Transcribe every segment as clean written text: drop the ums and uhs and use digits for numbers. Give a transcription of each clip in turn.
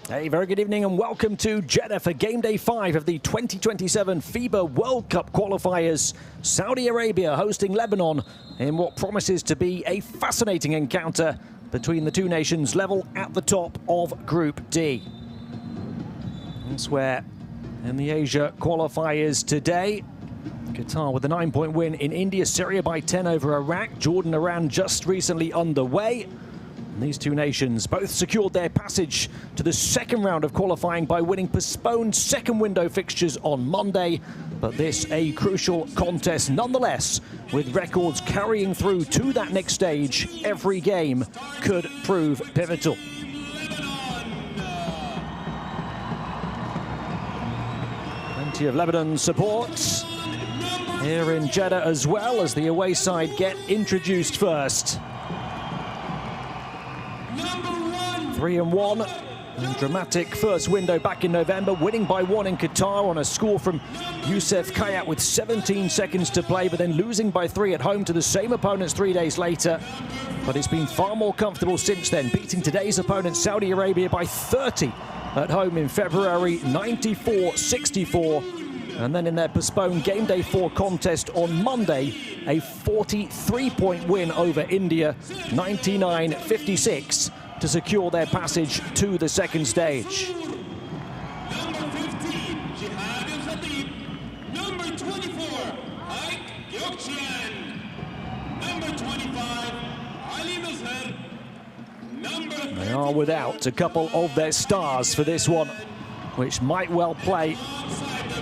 Hey, very good evening and welcome to Jeddah for game day 5 of the 2027 FIBA World Cup qualifiers. Saudi Arabia hosting Lebanon in what promises to be a fascinating encounter between the two nations level at the top of Group D. Elsewhere in the Asia qualifiers today, Qatar with a 9-point win in India, Syria by 10 over Iraq, Jordan, Iran just recently underway. These two nations both secured their passage to the second round of qualifying by winning postponed second window fixtures on Monday. But this a crucial contest nonetheless, with records carrying through to that next stage. Every game could prove pivotal. Plenty of Lebanon support here in Jeddah as well, as the away side get introduced first. 3-1, and dramatic first window back in November, winning by 1 in Qatar on a score from Youssef Kayat with 17 seconds to play, but then losing by 3 at home to the same opponents 3 days later. But it's been far more comfortable since then, beating today's opponent Saudi Arabia by 30 at home in February, 94-64. And then in their postponed game day 4 contest on Monday, a 43-point win over India, 99-56. to secure their passage to the second stage. Number 15, Jihad al-Khatib. Number 24, Ike Yokchian. Number 25, Ali Mazhar. They are without a couple of their stars for this one, which might well play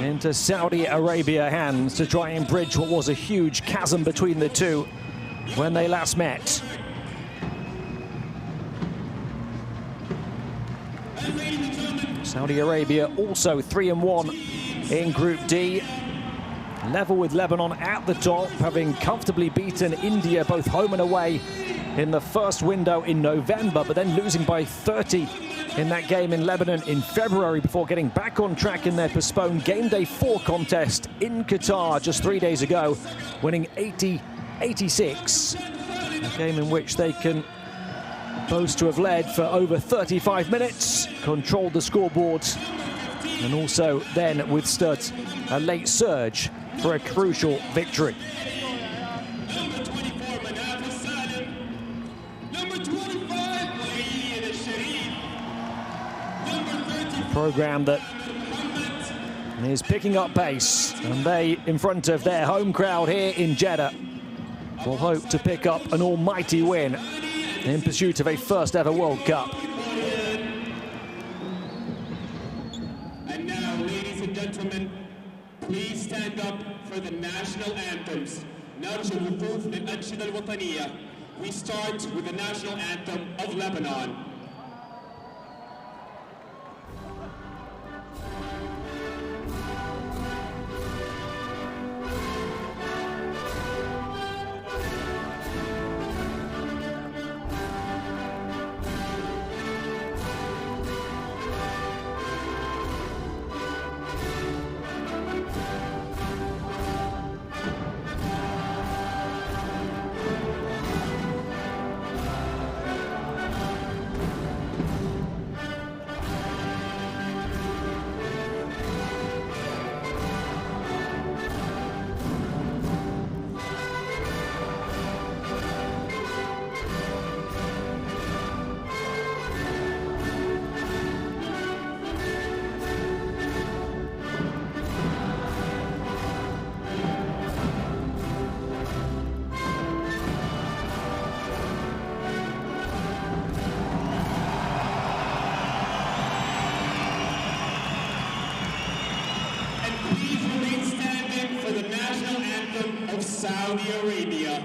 into Saudi Arabia hands to try and bridge what was a huge chasm between the two when they last met. Saudi Arabia also 3-1 in Group D, level with Lebanon at the top, having comfortably beaten India both home and away in the first window in November, but then losing by 30 in that game in Lebanon in February before getting back on track in their postponed game day 4 contest in Qatar just 3 days ago, winning 80-86, a game in which they can boast to have led for over 35 minutes, controlled the scoreboard, and also then withstood a late surge for a crucial victory. Number 24, Manaf al-Salim. Number 25, Walid al-Sharif. Number 30. A program that is picking up pace, and they, in front of their home crowd here in Jeddah, will hope to pick up an almighty win in pursuit of a first ever World Cup. And now, ladies and gentlemen, please stand up for the national anthems. نرجو الوقوف للأنشدة الوطنية. We start with the national anthem of Lebanon. Please remain standing for the national anthem of Saudi Arabia.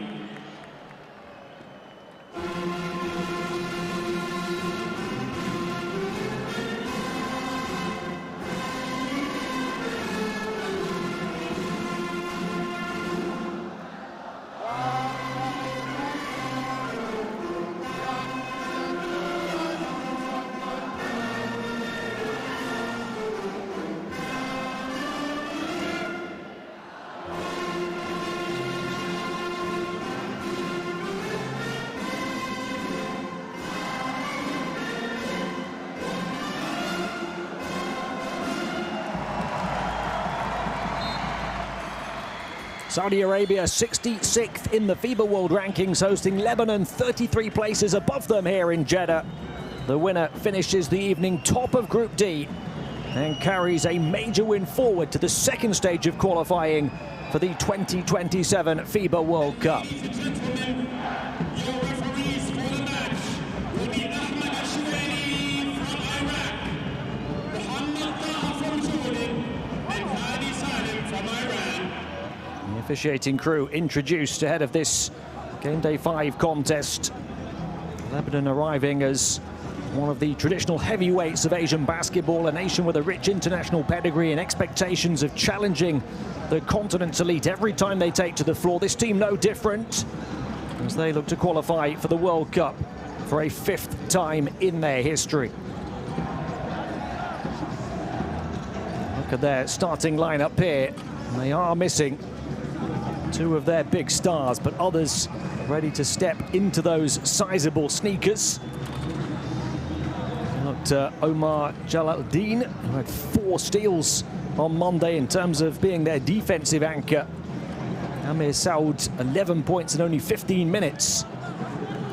Saudi Arabia 66th in the FIBA World Rankings, hosting Lebanon 33 places above them here in Jeddah. The winner finishes the evening top of Group D and carries a major win forward to the second stage of qualifying for the 2027 FIBA World Cup. The officiating crew introduced ahead of this Game Day 5 contest. Lebanon arriving as one of the traditional heavyweights of Asian basketball, a nation with a rich international pedigree and expectations of challenging the continent's elite every time they take to the floor. This team no different as they look to qualify for the World Cup for a 5th time in their history. Look at their starting lineup here. They are missing 2 of their big stars, but others ready to step into those sizable sneakers. Looked Omar Jalaluddin, who had 4 steals on Monday in terms of being their defensive anchor. Amir Saud, 11 points in only 15 minutes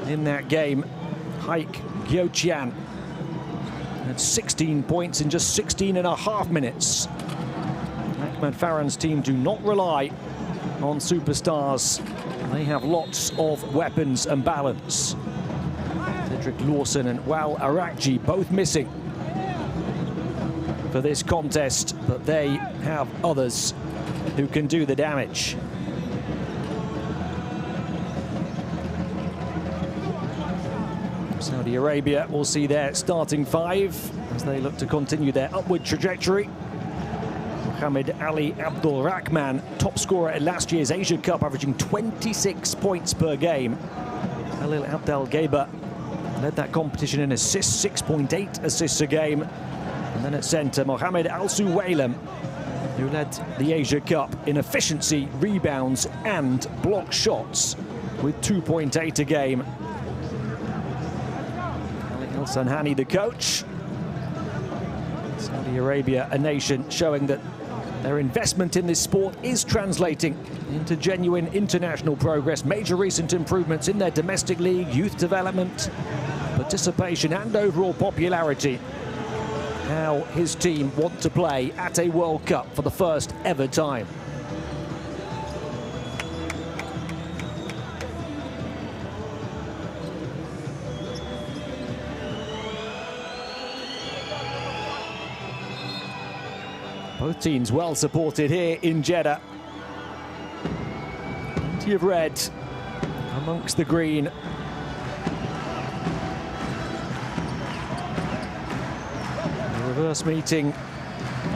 in that game. Haik Gyochian had 16 points in just 16.5 minutes. Ahmed Farhan's team do not rely on superstars. They have lots of weapons and balance. Cedric Lawson and Wal Arakji both missing for this contest, but they have others who can do the damage. Saudi Arabia will see their starting 5 as they look to continue their upward trajectory. Mohamed Ali Abdul Rahman, top scorer at last year's Asia Cup, averaging 26 points per game. Khalil Abdel Geiba led that competition in assists, 6.8 assists a game. And then at centre, Mohamed Al-Suwailem, who led the Asia Cup in efficiency, rebounds and block shots with 2.8 a game. Ali El-Sanhani, the coach. Saudi Arabia, a nation showing that their investment in this sport is translating into genuine international progress. Major recent improvements in their domestic league, youth development, participation and overall popularity. How his team want to play at a World Cup for the first ever time. Both teams well supported here in Jeddah. Plenty of red amongst the green. The reverse meeting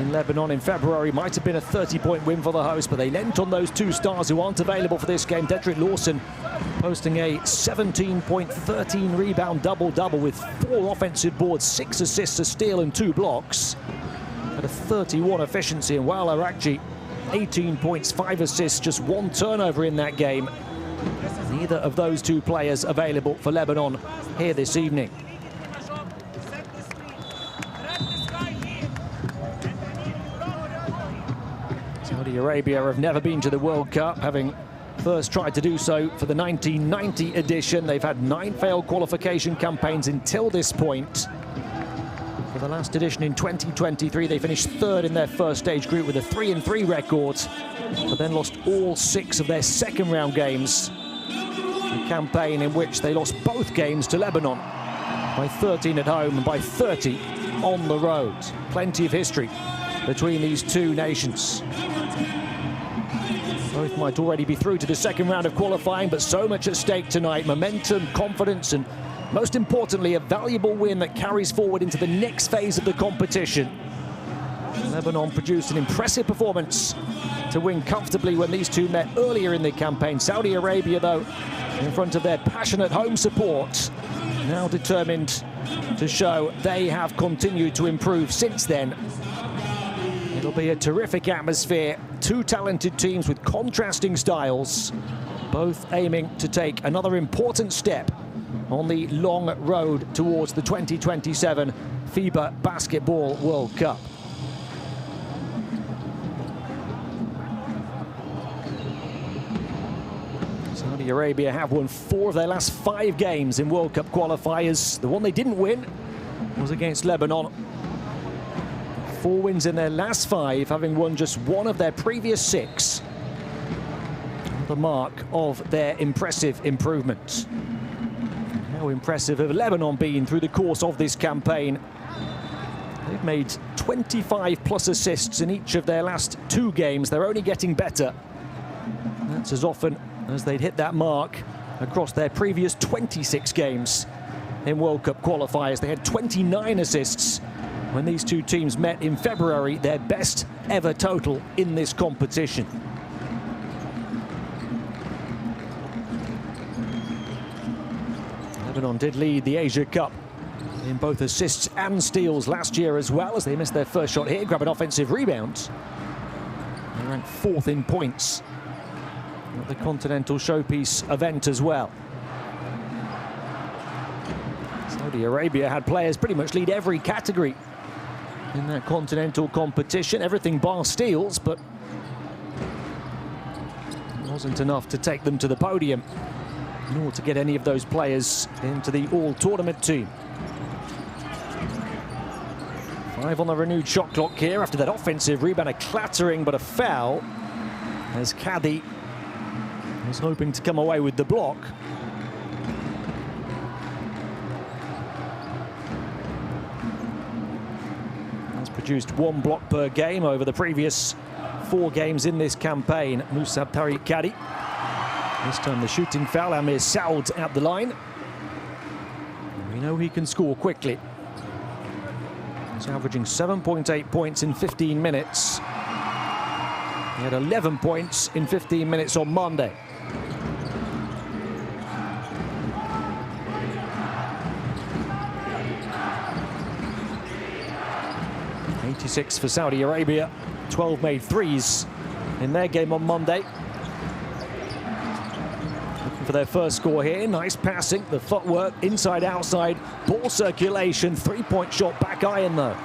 in Lebanon in February might have been a 30-point win for the host, but they lent on those 2 stars who aren't available for this game. Cedric Lawson posting a 17-point, 13 rebound double-double with 4 offensive boards, 6 assists, a steal and 2 blocks. At a 31 efficiency, and Wal Arakji 18 points, 5 assists, just 1 turnover in that game. Neither of those 2 players available for Lebanon here this evening. Saudi Arabia have never been to the World Cup, having first tried to do so for the 1990 edition. They've had 9 failed qualification campaigns until this point. For the last edition in 2023, they finished 3rd in their first stage group with a 3-3 record, but then lost all 6 of their second round games. A campaign in which they lost both games to Lebanon by 13 at home and by 30 on the road. Plenty of history between these 2 nations. Both might already be through to the second round of qualifying, but so much at stake tonight. Momentum, confidence, and most importantly, a valuable win that carries forward into the next phase of the competition. Lebanon produced an impressive performance to win comfortably when these 2 met earlier in the campaign. Saudi Arabia, though, in front of their passionate home support, now determined to show they have continued to improve since then. It'll be a terrific atmosphere. 2 talented teams with contrasting styles, both aiming to take another important step on the long road towards the 2027 FIBA Basketball World Cup. Saudi Arabia have won 4 of their last 5 games in World Cup qualifiers. The one they didn't win was against Lebanon. 4 wins in their last 5, having won just 1 of their previous 6. The mark of their impressive improvements. How impressive have Lebanon been through the course of this campaign? They've made 25 plus assists in each of their last 2 games. They're only getting better. That's as often as they'd hit that mark across their previous 26 games in World Cup qualifiers. They had 29 assists when these 2 teams met in February, their best ever total in this competition. Lebanon did lead the Asia Cup in both assists and steals last year as well, as they missed their first shot here, grab an offensive rebound. They ranked 4th in points at the Continental Showpiece event as well. Saudi Arabia had players pretty much lead every category in that continental competition, everything bar steals, but it wasn't enough to take them to the podium, nor to get any of those players into the all-tournament team. 5 on the renewed shot clock here after that offensive rebound, a clattering but a foul, as Caddy was hoping to come away with the block. Has produced 1 block per game over the previous 4 games in this campaign. Musab Tariq Caddy. This time the shooting foul, Amir Saud at the line. We know he can score quickly. He's averaging 7.8 points in 15 minutes. He had 11 points in 15 minutes on Monday. .86 for Saudi Arabia. 12 made threes in their game on Monday. Looking for their first score here. Nice passing, the footwork, inside, outside, ball circulation, 3-point shot, back iron though.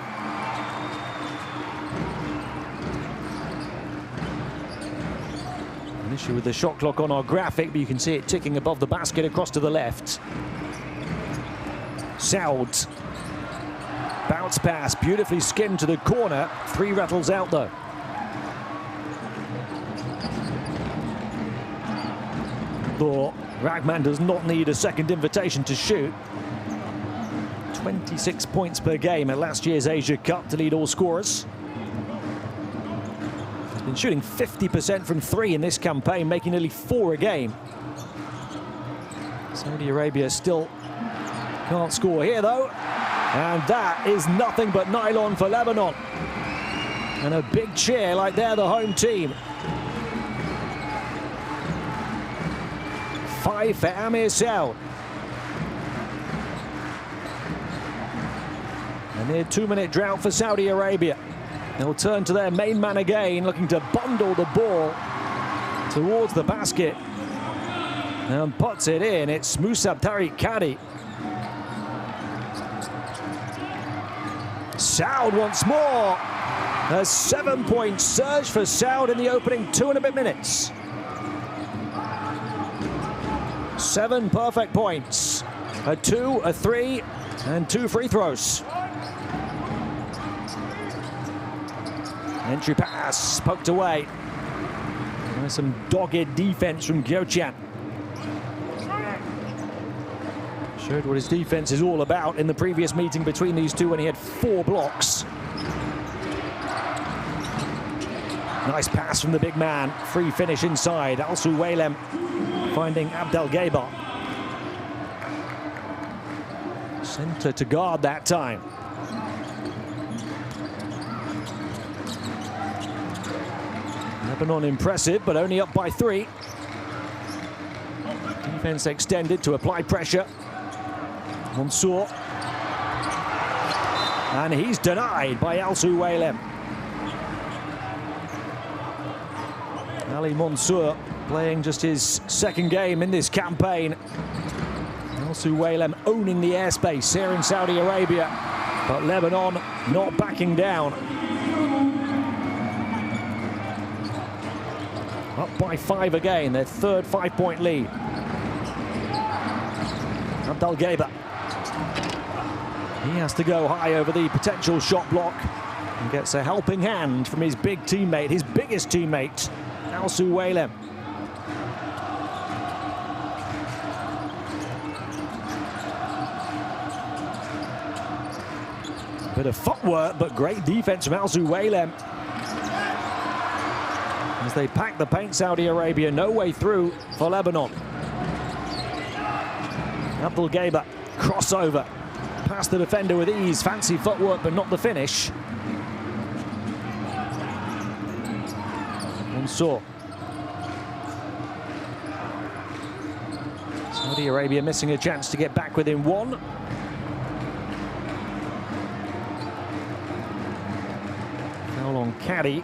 An issue with the shot clock on our graphic, but you can see it ticking above the basket across to the left. Saud. Bounce pass, beautifully skimmed to the corner. 3 rattles out though. Though Ragman does not need a second invitation to shoot. 26 points per game at last year's Asia Cup to lead all scorers. He's been shooting 50% from 3 in this campaign, making nearly 4 a game. Saudi Arabia still can't score here though. And that is nothing but nylon for Lebanon. And a big cheer like they're the home team. 5 for Amir Saud. A near 2-minute drought for Saudi Arabia. They'll turn to their main man again, looking to bundle the ball towards the basket. And puts it in. It's Musab Tariq Caddy. Saud once more. A 7-point surge for Saud in the opening 2 and a bit minutes. 7 perfect points. A 2, a 3, and 2 free throws. Entry pass, poked away. There's some dogged defense from Gyochan. Showed what his defense is all about in the previous meeting between these two when he had 4 blocks. Nice pass from the big man. Free finish inside. Al-Suwaylem finding Abdel Gaybar. Center to guard that time. Lebanon impressive, but only up by 3. Defense extended to apply pressure. Mansour. And he's denied by Al-Suwaylem. Ali Mansour playing just his 2nd game in this campaign. Al-Suwaylem owning the airspace here in Saudi Arabia, but Lebanon not backing down. Up by 5 again, their 3rd 5-point lead. Abdel Geba. He has to go high over the potential shot block and gets a helping hand from his big teammate, his biggest teammate, Alsu Waylem. Bit of footwork, but great defense from Alsu Waylem. As they pack the paint, Saudi Arabia, no way through for Lebanon. Abdel Geba, crossover, past the defender with ease, fancy footwork, but not the finish. Mansour. Saudi Arabia missing a chance to get back within one. Foul on Caddy.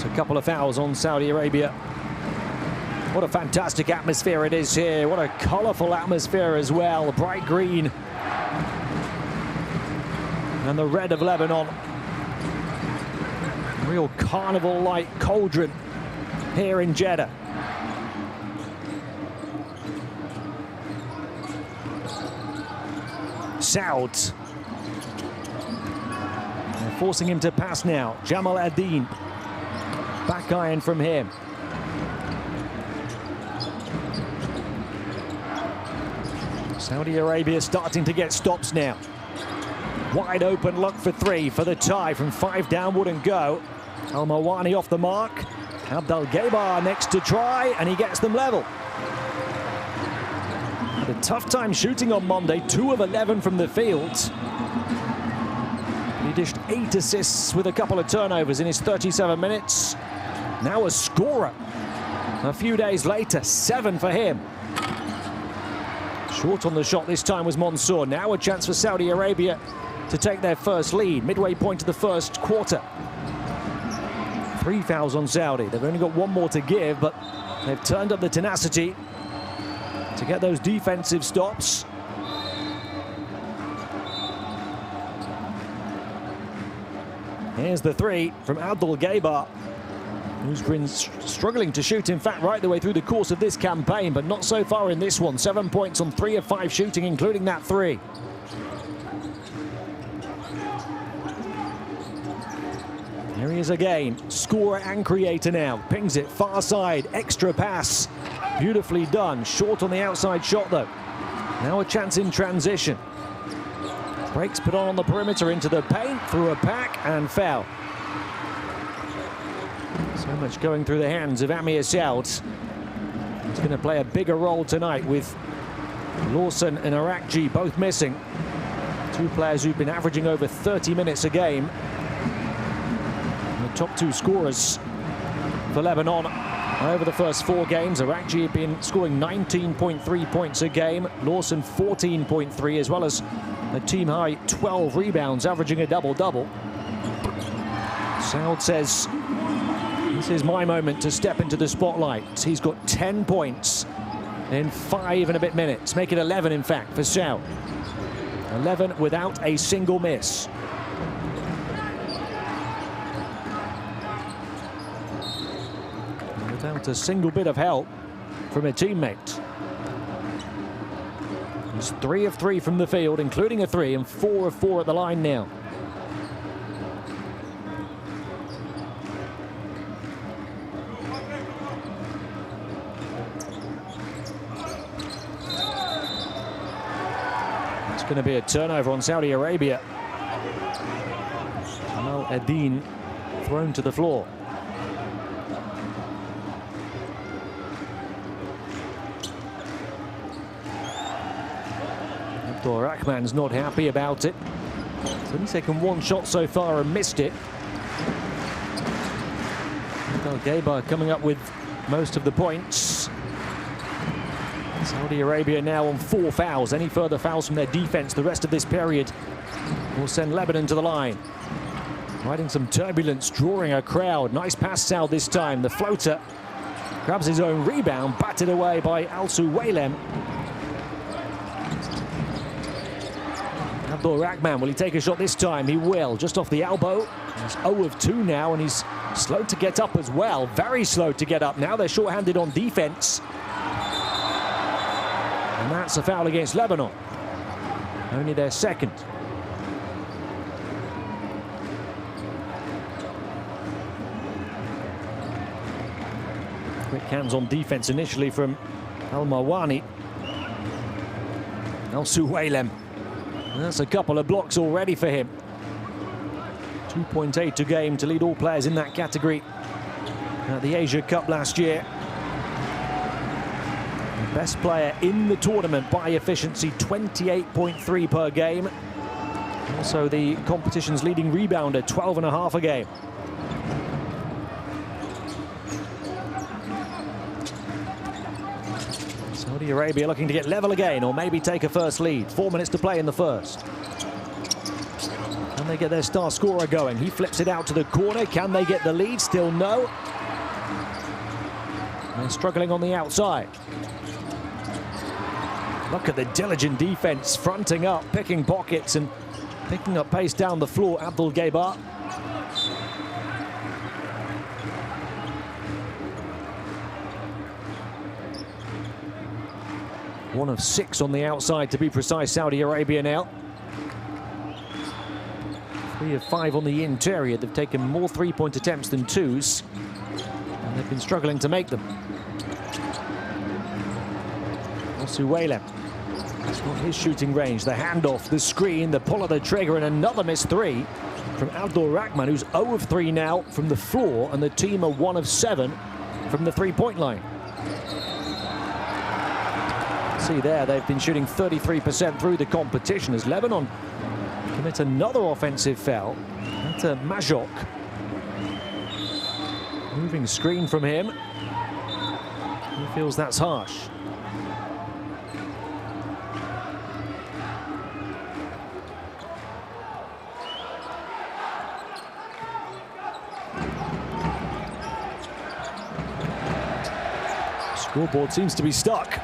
A couple of fouls on Saudi Arabia. What a fantastic atmosphere it is here. What a colourful atmosphere as well. Bright green and the red of Lebanon. Real carnival-like cauldron here in Jeddah. Saud. They're forcing him to pass now. Jamal Adin. Back iron from him. Saudi Arabia starting to get stops now. Wide open look for three for the tie from 5 down, wouldn't go. Al Mawani off the mark. Abdel Geba next to try, and he gets them level. Had a tough time shooting on Monday, 2 of 11 from the field. He dished 8 assists with a couple of turnovers in his 37 minutes. Now a scorer. A few days later, 7 for him. Short on the shot this time was Mansour. Now a chance for Saudi Arabia to take their first lead. Midway point of the first quarter. 3 fouls on Saudi. They've only got 1 more to give, but they've turned up the tenacity to get those defensive stops. Here's the 3 from Abdel Geba, who's been struggling to shoot, in fact, right the way through the course of this campaign, but not so far in this one. 7 points on 3 of 5 shooting, including that 3. Here he is again, scorer and creator now. Pings it far side, extra pass. Beautifully done. Short on the outside shot, though. Now a chance in transition. Breaks put on the perimeter into the paint, through a pack, and foul. So much going through the hands of Amir Saud. He's going to play a bigger role tonight with Lawson and Arakji both missing. 2 players who've been averaging over 30 minutes a game. And the top 2 scorers for Lebanon over the first 4 games. Arakji had been scoring 19.3 points a game. Lawson 14.3, as well as a team-high 12 rebounds, averaging a double-double. Saud says, this is my moment to step into the spotlight. He's got 10 points in 5 and a bit minutes. Make it 11, in fact, for Saud. 11 without a single miss. Without a single bit of help from a teammate. He's 3 of 3 from the field, including a 3, and 4 of 4 at the line now. It's going to be a turnover on Saudi Arabia. Jamal Adin thrown to the floor. Rahman's not happy about it. He's only taken 1 shot so far and missed it. Abdel Geba coming up with most of the points. Saudi Arabia now on 4 fouls. Any further fouls from their defense the rest of this period will send Lebanon to the line. Riding some turbulence, drawing a crowd. Nice pass, Saud this time. The floater grabs his own rebound, batted away by Alsu Waylem. Abdul Rahman, will he take a shot this time? He will, just off the elbow. He's 0 of 2 now, and he's slow to get up as well. Very slow to get up now. They're short-handed on defense. And that's a foul against Lebanon. Only their second. Quick hands on defense initially from Al-Mawani. Al-Suwailem. That's a couple of blocks already for him. 2.8 a game to lead all players in that category at the Asia Cup last year. The best player in the tournament by efficiency, 28.3 per game. Also the competition's leading rebounder, 12.5 a game. Saudi Arabia looking to get level again, or maybe take a first lead. 4 minutes to play in the first. Can they get their star scorer going? He flips it out to the corner. Can they get the lead? Still no. They're struggling on the outside. Look at the diligent defense, fronting up, picking pockets and picking up pace down the floor. Abdul Gaybar. One of 6 on the outside, to be precise, Saudi Arabia now. 3 of 5 on the interior. They've taken more three-point attempts than twos, and they've been struggling to make them. Suwailem. It's not his shooting range. The handoff, the screen, the pull of the trigger, and another missed 3 from Abdul Rahman, who's 0 of 3 now from the floor, and the team are 1 of 7 from the three-point line. See there, they've been shooting 33% through the competition as Lebanon commit another offensive foul. That's a Majok. Moving screen from him. He feels that's harsh. Scoreboard seems to be stuck.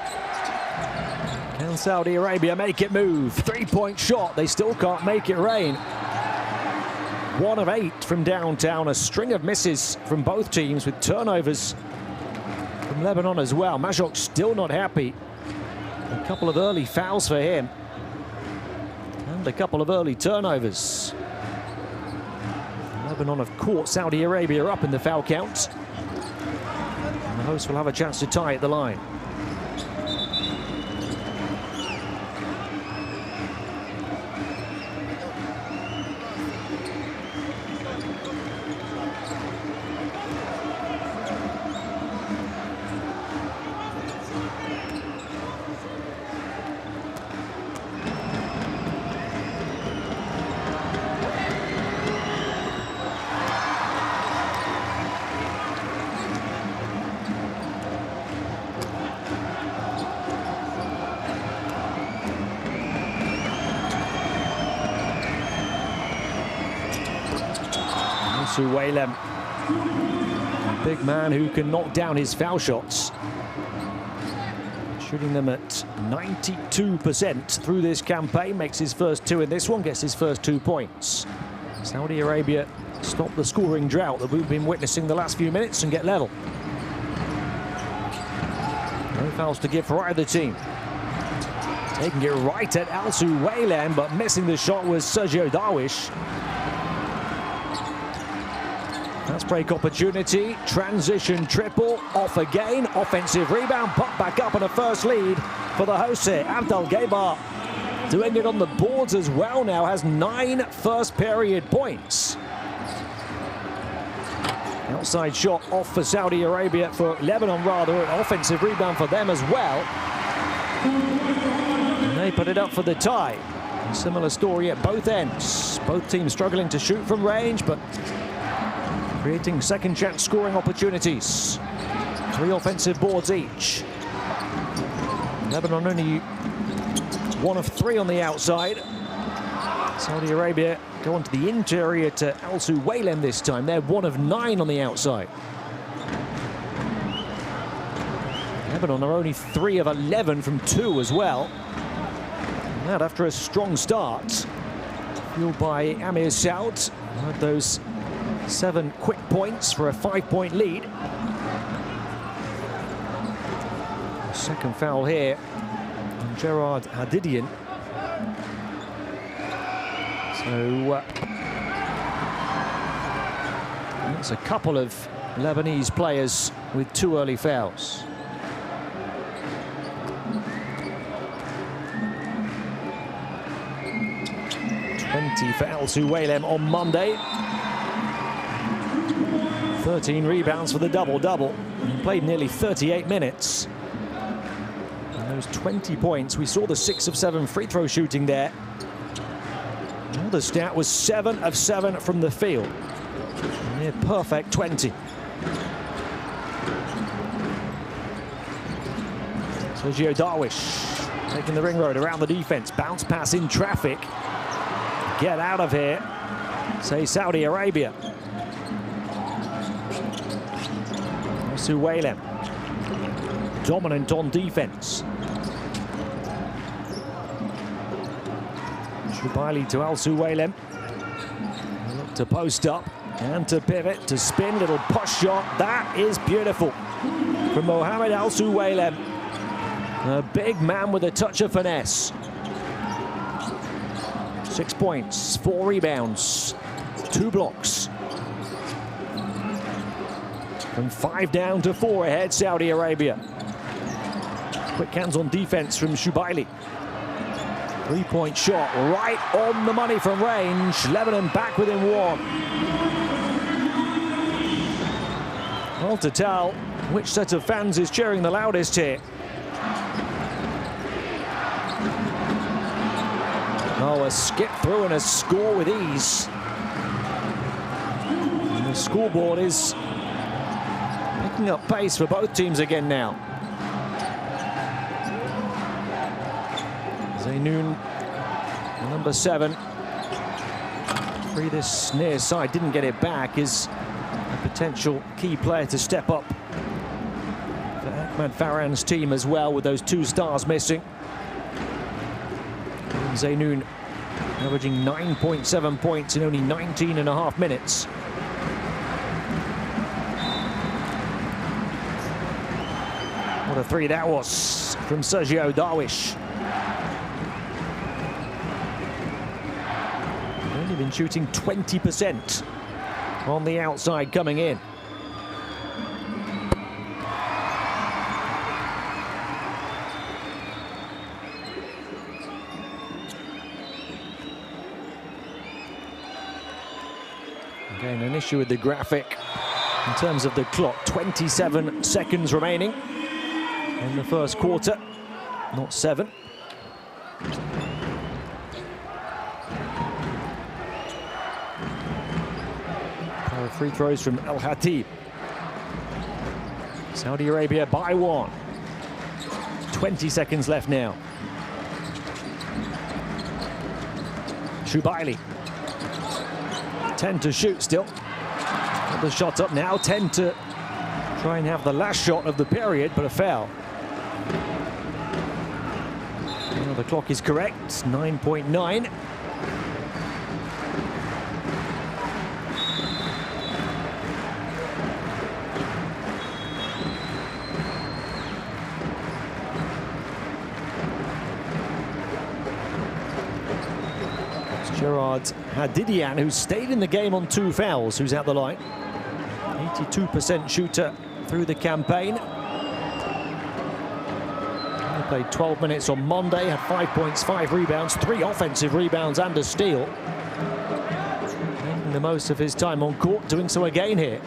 Can Saudi Arabia make it move? Three-point shot. They still can't make it rain. 1 of 8 from downtown. A string of misses from both teams, with turnovers from Lebanon as well. Majok still not happy. A couple of early fouls for him. And a couple of early turnovers. Lebanon have caught Saudi Arabia up in the foul count. And the hosts will have a chance to tie at the line. Suwailem, a big man who can knock down his foul shots, shooting them at 92% through this campaign. Makes his first 2 in this one, gets his first 2 points. Saudi Arabia stop the scoring drought that we've been witnessing the last few minutes and get level. No fouls to give for either team. Taking it right at Al-Suwailem, but missing the shot was Sergio Darwish. That's break opportunity, transition triple, off again, offensive rebound, put back up, and a first lead for the hosts here. Abdul Gaybar doing it on the boards as well now, has 9 first period points. Outside shot off for Saudi Arabia, for Lebanon rather, an offensive rebound for them as well. And they put it up for the tie. A similar story at both ends. Both teams struggling to shoot from range, but creating second chance scoring opportunities. 3 offensive boards each. Lebanon only 1 of 3 on the outside. Saudi Arabia go onto the interior to Al-Suwailem this time. They're 1 of 9 on the outside. Lebanon are only 3 of 11 from 2 as well. And that after a strong start, fueled by Amir Saud. Had those 7 quick points for a 5-point lead. Second foul here on Gerard Hadidian. So that's a couple of Lebanese players with 2 early fouls. For Al Suwailem on Monday. 13 rebounds for the double-double. He played nearly 38 minutes. And those 20 points, we saw the 6 of 7 free throw shooting there. Well, the stat was 7 of 7 from the field. A near perfect 20. Sergio Darwish taking the ring road around the defense. Bounce pass in traffic. Get out of here, say Saudi Arabia. Suwailem, dominant on defense. Shubaili to Al Suwailem. Look to post up and to pivot, to spin, little push shot. That is beautiful from Mohamed Al Suwailem. A big man with a touch of finesse. 6 points, 4 rebounds, 2 blocks. From 5 down to 4 ahead, Saudi Arabia. Quick hands on defense from Shubaili. 3-point shot, right on the money from range. Lebanon back within 1. Well, to tell which set of fans is cheering the loudest here. Oh, a skip through and a score with ease. And the scoreboard is picking up pace for both teams again now. Zaynoun, number 7. Free this near side, didn't get it back, is a potential key player to step up for Ahmad Farhan's team as well, with those 2 stars missing. Zaynoun averaging 9.7 points in only 19.5 minutes. What a 3 that was from Sergio Darwish. Only been shooting 20% on the outside coming in. Again, an issue with the graphic in terms of the clock. 27 seconds remaining in the first quarter, not 7. Pair of free throws from El Khatib. Saudi Arabia by 1. 20 seconds left now. Shubaili. 10 to shoot still. Got the shot up now. 10 to try and have the last shot of the period, but a foul. Well, the clock is correct. 9.9. Gerard Hadidian, who stayed in the game on 2 fouls, who's at the line. 82% shooter through the campaign. He played 12 minutes on Monday, had 5 points, 5 rebounds, 3 offensive rebounds and a steal. Making the most of his time on court, doing so again here.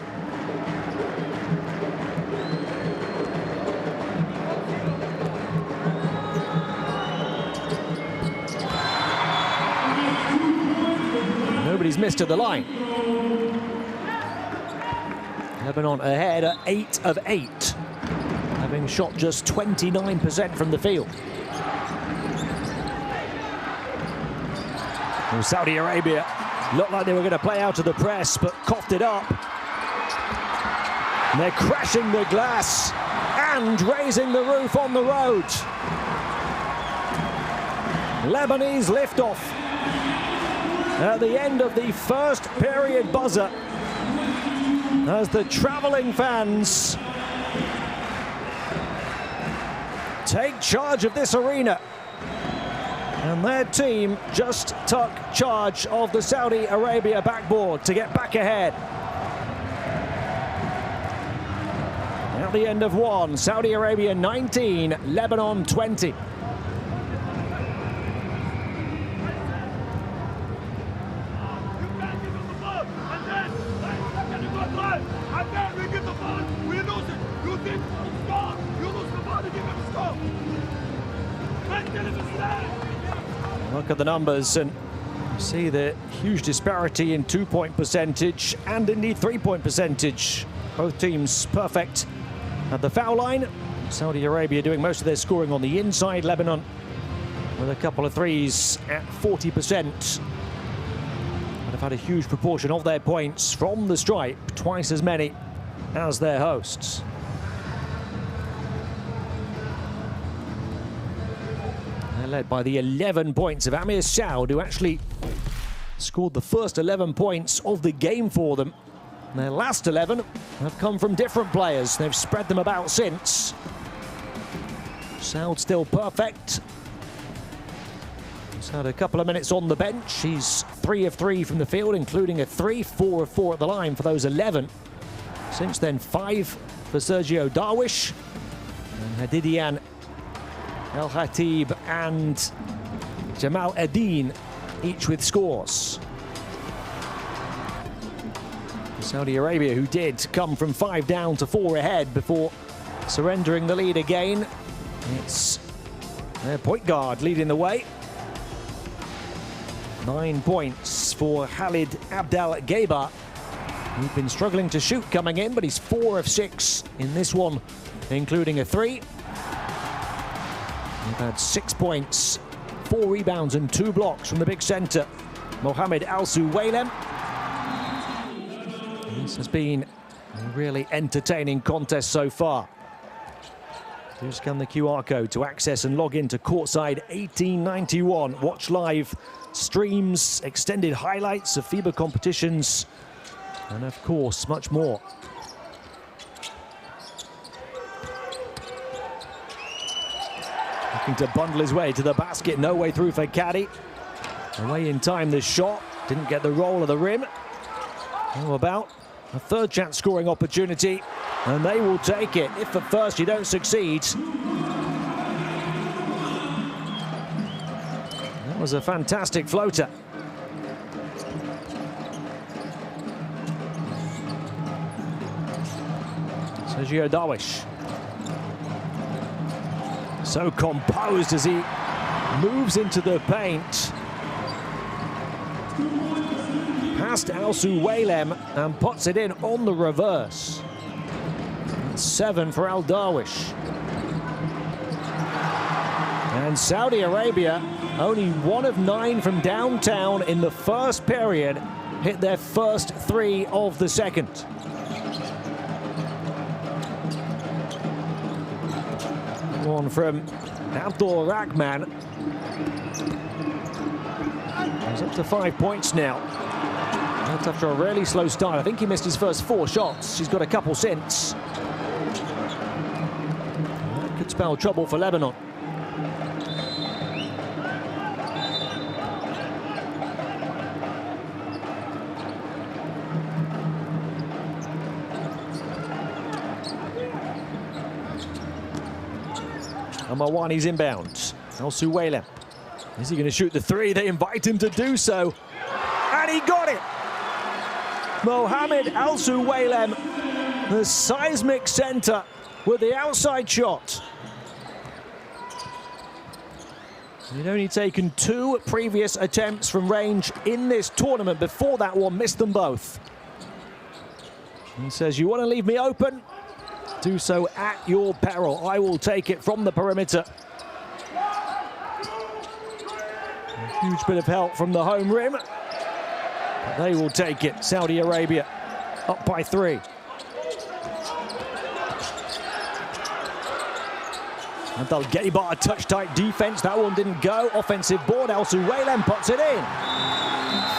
Nobody's missed at the line. Lebanon ahead at 8 of 8, having shot just 29% from the field. Well, Saudi Arabia looked like they were going to play out of the press, but coughed it up. And they're crashing the glass and raising the roof on the road. Lebanese liftoff at the end of the first period buzzer. as the travelling fans take charge of this arena. And their team just took charge of the Saudi Arabia backboard to get back ahead. At the end of one, Saudi Arabia 19, Lebanon 20. Look at the numbers and you see the huge disparity in 2-point percentage and indeed 3-point percentage. Both teams perfect at the foul line. Saudi Arabia doing most of their scoring on the inside. Lebanon with a couple of threes at 40%. But have had a huge proportion of their points from the stripe, twice as many as their hosts. They're led by the 11 points of Amir Saud, who actually scored the first 11 points of the game for them. And their last 11 have come from different players. They've spread them about since. Saud still perfect. He's had a couple of minutes on the bench. He's 3 of 3 from the field, including a 3, 4 of 4 at the line for those 11. Since then, 5 for Sergio Darwish, and Hadidian, El Khatib and Jamal Adin, each with scores. Saudi Arabia, who did come from 5 down to 4 ahead before surrendering the lead again. It's their point guard leading the way. 9 points for Khalid Abdel-Geba, who's been struggling to shoot coming in, but he's 4 of 6 in this one, including a 3. He's had 6 points, 4 rebounds and 2 blocks from the big centre, Mohamed Al-Suwaylem. This has been a really entertaining contest so far. Here's come the QR code to access and log into Courtside 1891. Watch live streams, extended highlights of FIBA competitions, and of course, much more. Looking to bundle his way to the basket, no way through for Caddy. Away in time, the shot, didn't get the roll of the rim. How about a third chance scoring opportunity, and they will take it if at first you don't succeed. That was a fantastic floater. Sergio Darwish. So composed as he moves into the paint. Past Al-Suwaylem and puts it in on the reverse. 7 for Al-Darwish. And Saudi Arabia, only 1 of 9 from downtown in the first period, hit their first 3 of the second. One from Abdul Rahman. He's up to 5 points now. That's after a really slow start. I think he missed his first 4 shots. He's got a couple since. That could spell trouble for Lebanon. And Mawani's inbound. Al-Suwaylem. Is he going to shoot the 3? They invite him to do so. And he got it! Mohamed Al-Suwaylem, the seismic centre, with the outside shot. He'd only taken 2 previous attempts from range in this tournament. Before that one, missed them both. He says, you want to leave me open? Do so at your peril. I will take it from the perimeter. A huge bit of help from the home rim. But they will take it. Saudi Arabia up by 3. Abdel-Geba, a touch-tight defense. That one didn't go. Offensive board. Al-Suwaylem puts it in.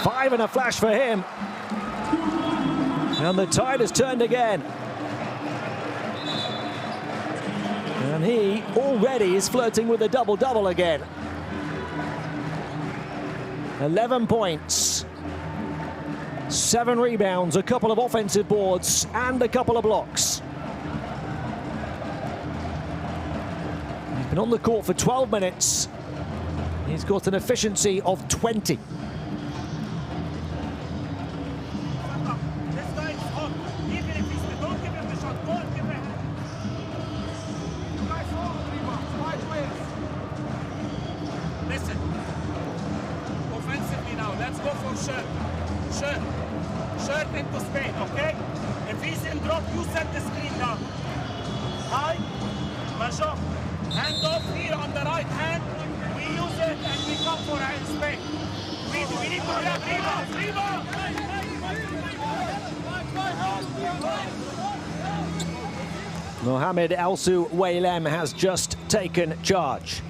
5 and a flash for him. And the tide has turned again. And he already is flirting with a double-double again. 11 points, 7 rebounds, a couple of offensive boards, and a couple of blocks. He's been on the court for 12 minutes. He's got an efficiency of 20. Listen, offensively now, let's go for shirt into Spain, okay? If he's in drop, you set the screen down. High, major, hand off here on the right hand. We use it and we come for it in Spain. We need to grab rebound. Mohamed Alsu Waylem has just taken charge.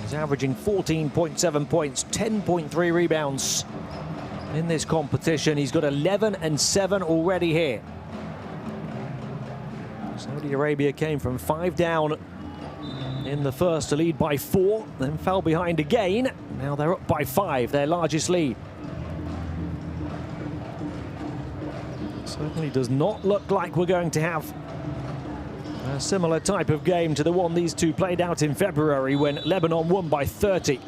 He's averaging 14.7 points, 10.3 rebounds in this competition. He's got 11 and 7 already here. Saudi Arabia came from 5 down in the first to lead by 4, then fell behind again. Now they're up by 5, their largest lead. Certainly does not look like we're going to have a similar type of game to the one these two played out in February when Lebanon won by 30.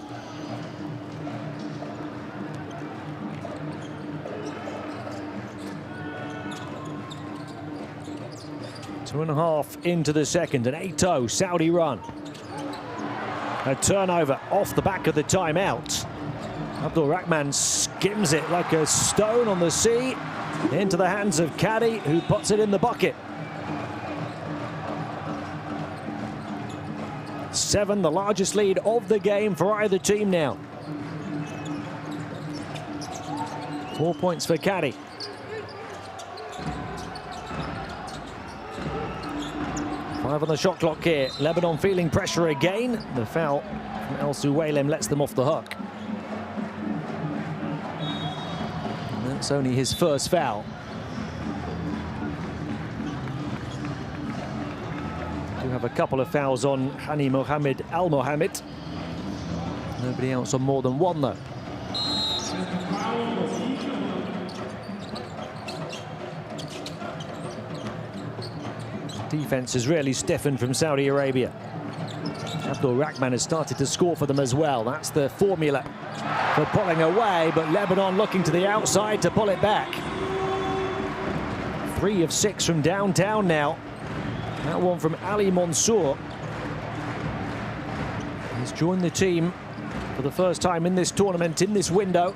Two and a half into the second, an 8-0 Saudi run. A turnover off the back of the timeout. Abdul Rahman skims it like a stone on the sea into the hands of Caddy, who puts it in the bucket. 7, the largest lead of the game for either team now. 4 points for Caddy. Five on the shot clock here. Lebanon feeling pressure again. The foul from Alsu Waylem lets them off the hook. And that's only his first foul. Do have a couple of fouls on Hani Mohamed Al Mohamed. Nobody else on more than one though. Defense has really stiffened from Saudi Arabia. Abdul Rahman has started to score for them as well. That's the formula for pulling away, but Lebanon looking to the outside to pull it back. 3 of 6 from downtown now. That one from Ali Mansour. He's joined the team for the first time in this tournament, in this window.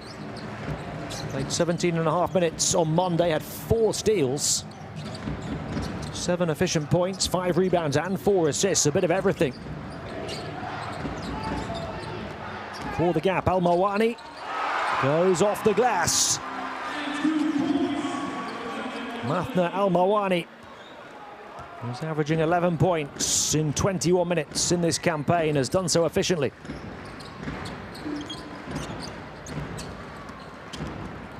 Played 17.5 minutes on Monday, had 4 steals. 7 efficient points, 5 rebounds and 4 assists, a bit of everything. For the gap, Al Mawani goes off the glass. Mathna Al Mawani, who's averaging 11 points in 21 minutes in this campaign, has done so efficiently.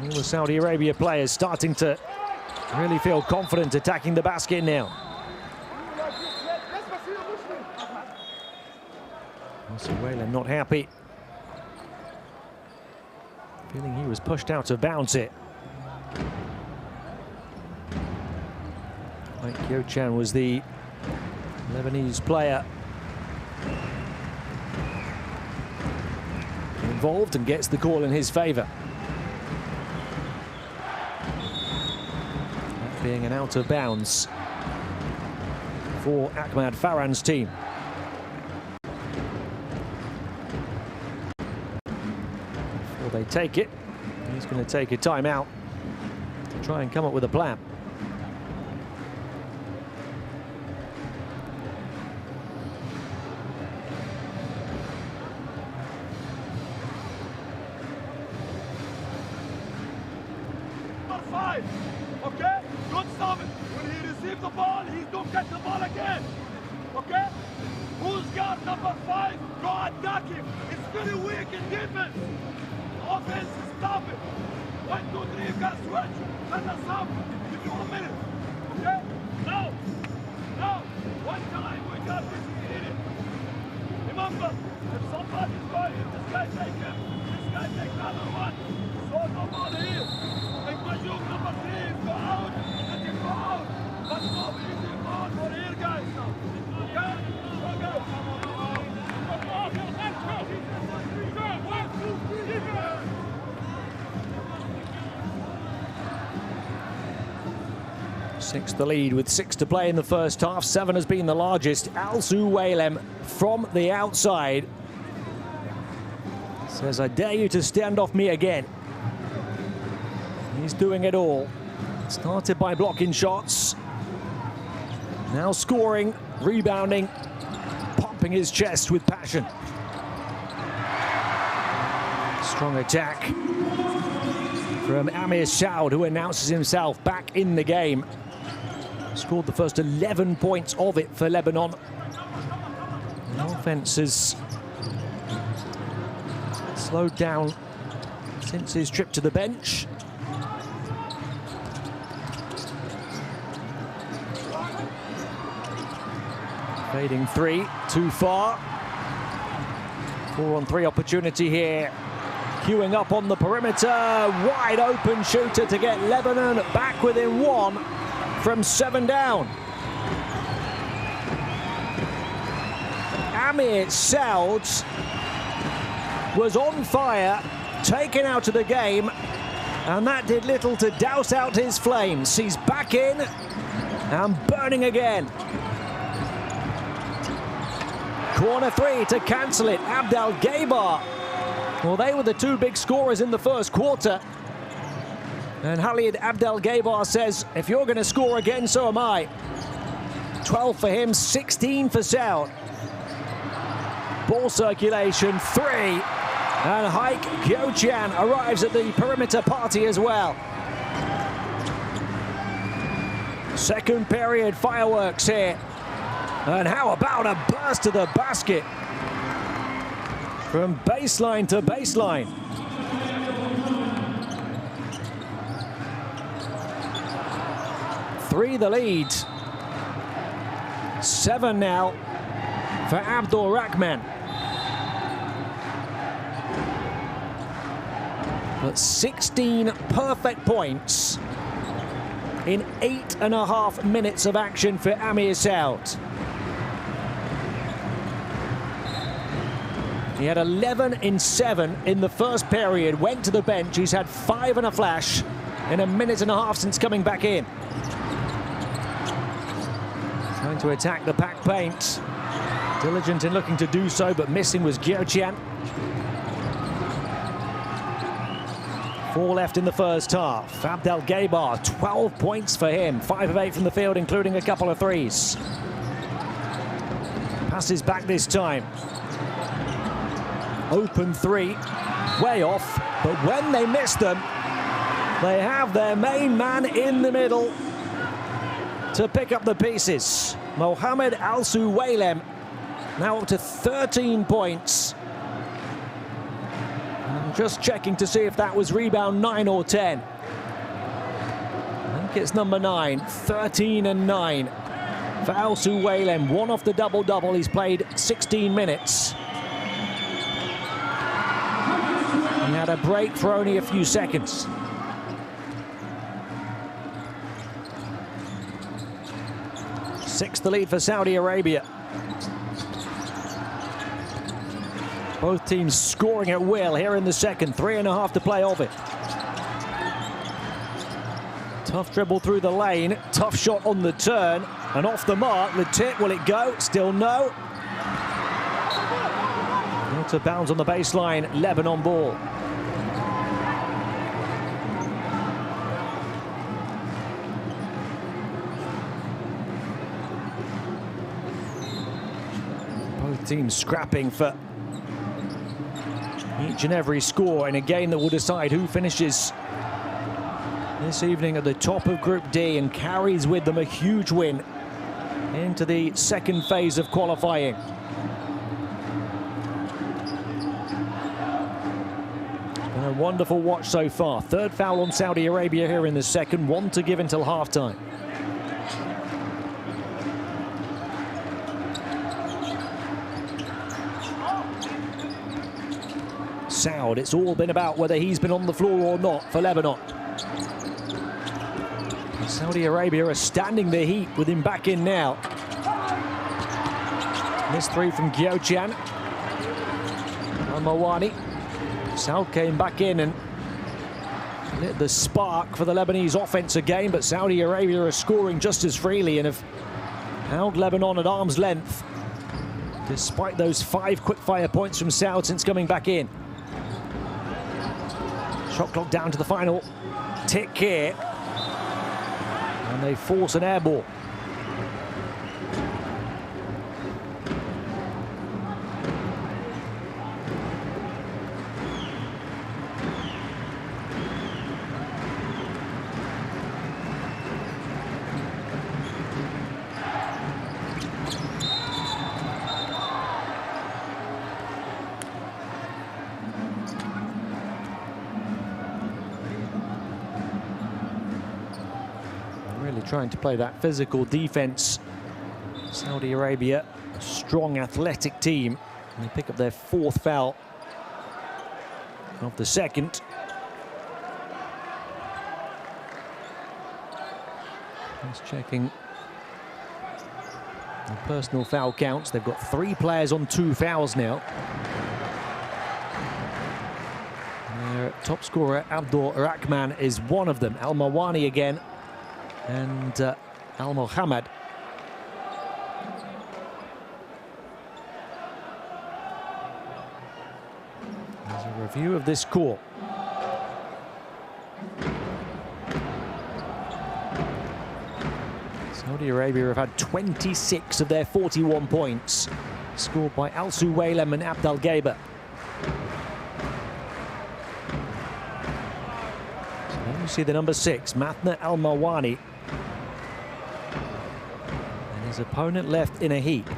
All the Saudi Arabia players starting to really feel confident attacking the basket now. Waylem not happy. Feeling he was pushed out of bounds here. Mike Yochan was the Lebanese player involved and gets the call in his favor. Being an out of bounds for Ahmad Farhan's team. Before they take it, he's going to take a timeout to try and come up with a plan. Okay? Don't stop it. When he receives the ball, he don't get the ball again. Okay? Who's got number 5? Go attack him. It's very weak in defense. Offense, stop it. 1, 2, 3, you can switch. Let us up. Give you 1 minute. Okay? Now. Now. One time we got this in. Remember, if somebody's going, this guy take him. This guy take another one. So no more here. If the joke number 3 go out, let him go out. But no easy ball for here, guys. Now. Okay? Okay. 6 the lead with 6 to play in the first half. 7 has been the largest. Alsu Walem from the outside says, I dare you to stand off me again. He's doing it all. Started by blocking shots. Now scoring, rebounding, pumping his chest with passion. Strong attack from Amir Saud, who announces himself back in the game. Scored the first 11 points of it for Lebanon. The offense has slowed down since his trip to the bench. Fading 3, too far. 4-on-3 opportunity here. Queuing up on the perimeter, wide open shooter to get Lebanon back within 1 from 7 down. Amir Saud was on fire, taken out of the game, and that did little to douse out his flames. He's back in and burning again. Corner 3 to cancel it, Abdel Gabar. Well, they were the 2 big scorers in the first quarter. And Khalid Abdel Gabar says, if you're going to score again, so am I. 12 for him, 16 for Saud. Ball circulation, 3. And Haik Gyochian arrives at the perimeter party as well. Second period fireworks here. And how about a burst to the basket? From baseline to baseline. Three the lead. 7 now for Abdul Rahman. But 16 perfect points in 8.5 minutes of action for Amir Saud. He had 11 in 7 in the first period, went to the bench. He's had 5 and a flash in 1.5 minutes since coming back in. Trying to attack the pack paint. Diligent in looking to do so, but missing was Gyochian. 4 left in the first half. Abdel Gabar, 12 points for him. 5 of 8 from the field, including a couple of threes. Passes back this time. Open 3, way off, but when they miss them, they have their main man in the middle to pick up the pieces. Mohamed Alsu Walem now up to 13 points. I'm just checking to see if that was rebound 9 or 10. I think it's number 9, 13 and 9 for Alsu Walem. 1 off the double-double, he's played 16 minutes. He had a break for only a few seconds. Sixth the lead for Saudi Arabia. Both teams scoring at will here in the second. 3.5 to play of it. Tough dribble through the lane. Tough shot on the turn. And off the mark. The tip, will it go? Still no. Out of bounds on the baseline. Lebanon ball. Both teams scrapping for each and every score in a game that will decide who finishes this evening at the top of Group D and carries with them a huge win into the second phase of qualifying. Been a wonderful watch so far. Third foul on Saudi Arabia here in the second, 1 to give until halftime. Saud, it's all been about whether he's been on the floor or not for Lebanon. And Saudi Arabia are standing the heat with him back in now. This three from Gyochan. Al-Mawani. Saud came back in and lit the spark for the Lebanese offense again, but Saudi Arabia are scoring just as freely and have held Lebanon at arm's length, despite those 5 quick-fire points from Saud since coming back in. Shot clock down to the final tick here, and they force an air ball. Trying to play that physical defense. Saudi Arabia, a strong athletic team, and they pick up their 4th foul of the second. Just checking the personal foul counts. They've got 3 players on 2 fouls now. Their top scorer Abdul Rahman is one of them. Al-Mawani again, and Al-Mohammed. There's a review of this call. Saudi Arabia have had 26 of their 41 points scored by Al Suwaylem and Abdel Ghaber. So then you see the number 6, Mathna Al-Mawani. His opponent left in a heap.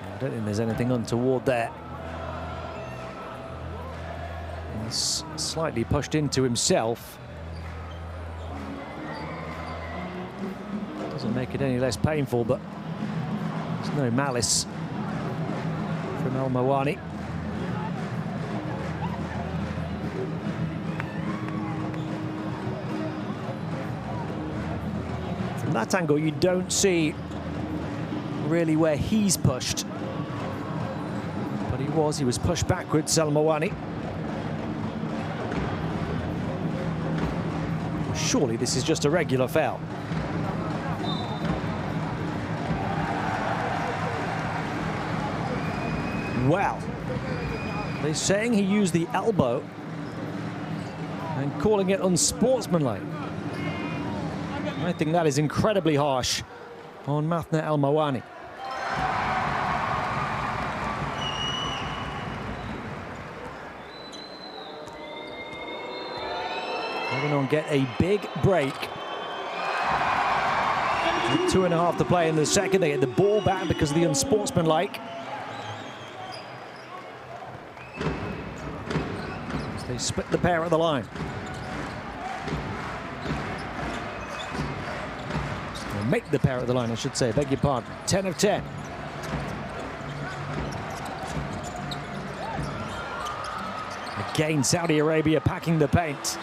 I don't think there's anything untoward there. He's slightly pushed into himself. Doesn't make it any less painful, but there's no malice from Al-Mawani. From that angle, you don't see really where he's pushed. But he was pushed backwards, Al-Mawani. Surely this is just a regular foul. Wow. They're saying he used the elbow and calling it unsportsmanlike. I think that is incredibly harsh on Mathna Al-Mawani. Lebanon get a big break. With 2.5 to play in the second, they get the ball back because of the unsportsmanlike. They split the pair at the line. Or make the pair at the line, I should say, beg your pardon. 10 of 10. Again, Saudi Arabia packing the paint.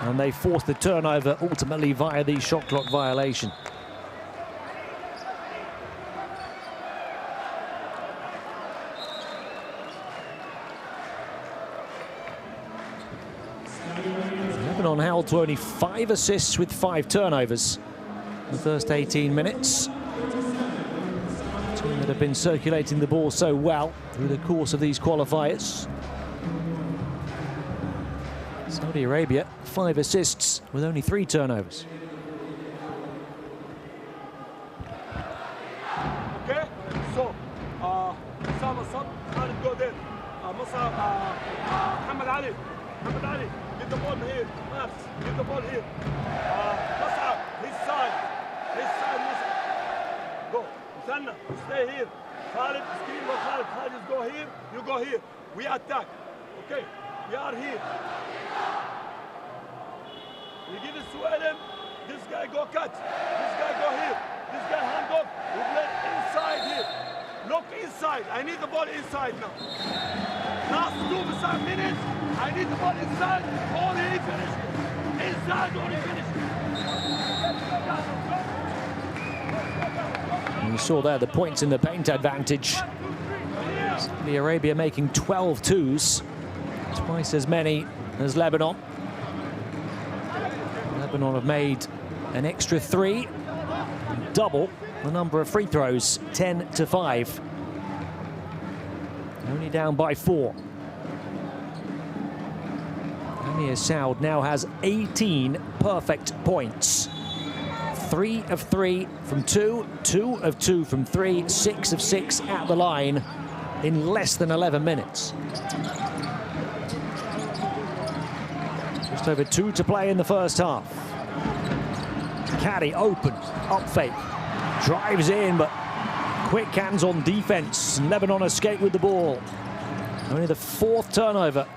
And they force the turnover ultimately via the shot clock violation. Lebanon held to only 5 assists with 5 turnovers in the first 18 minutes. A team that have been circulating the ball so well through the course of these qualifiers. Saudi Arabia, 5 assists with only 3 turnovers. Okay, so Osama Sad, Khalid go there. Musab, Muhammad Ali, get the ball here. Maps, get the ball here. Musab, his side, Sanna, stay here. Khalid, screen for Khalid. Khalid, just go here, you go here. We attack. Okay, we are here. We give it to Adam. This guy go cut. This guy go here. This guy hand off. We play inside here. Look inside. I need the ball inside now. Last 2 minutes. I need the ball inside. Or he finish. Inside or he finish. And you saw there the points in the paint advantage. Saudi Arabia making 12 twos. Twice as many as Lebanon. Lebanon have made an extra 3. Double the number of free throws, 10-5. Only down by 4. Amir Saud now has 18 perfect points. 3 of 3 from 2, 2 of 2 from 3, 6 of 6 at the line in less than 11 minutes. Just over 2 to play in the first half. Caddy open, up fake, drives in, but quick hands on defense. Lebanon escape with the ball. Only the 4th turnover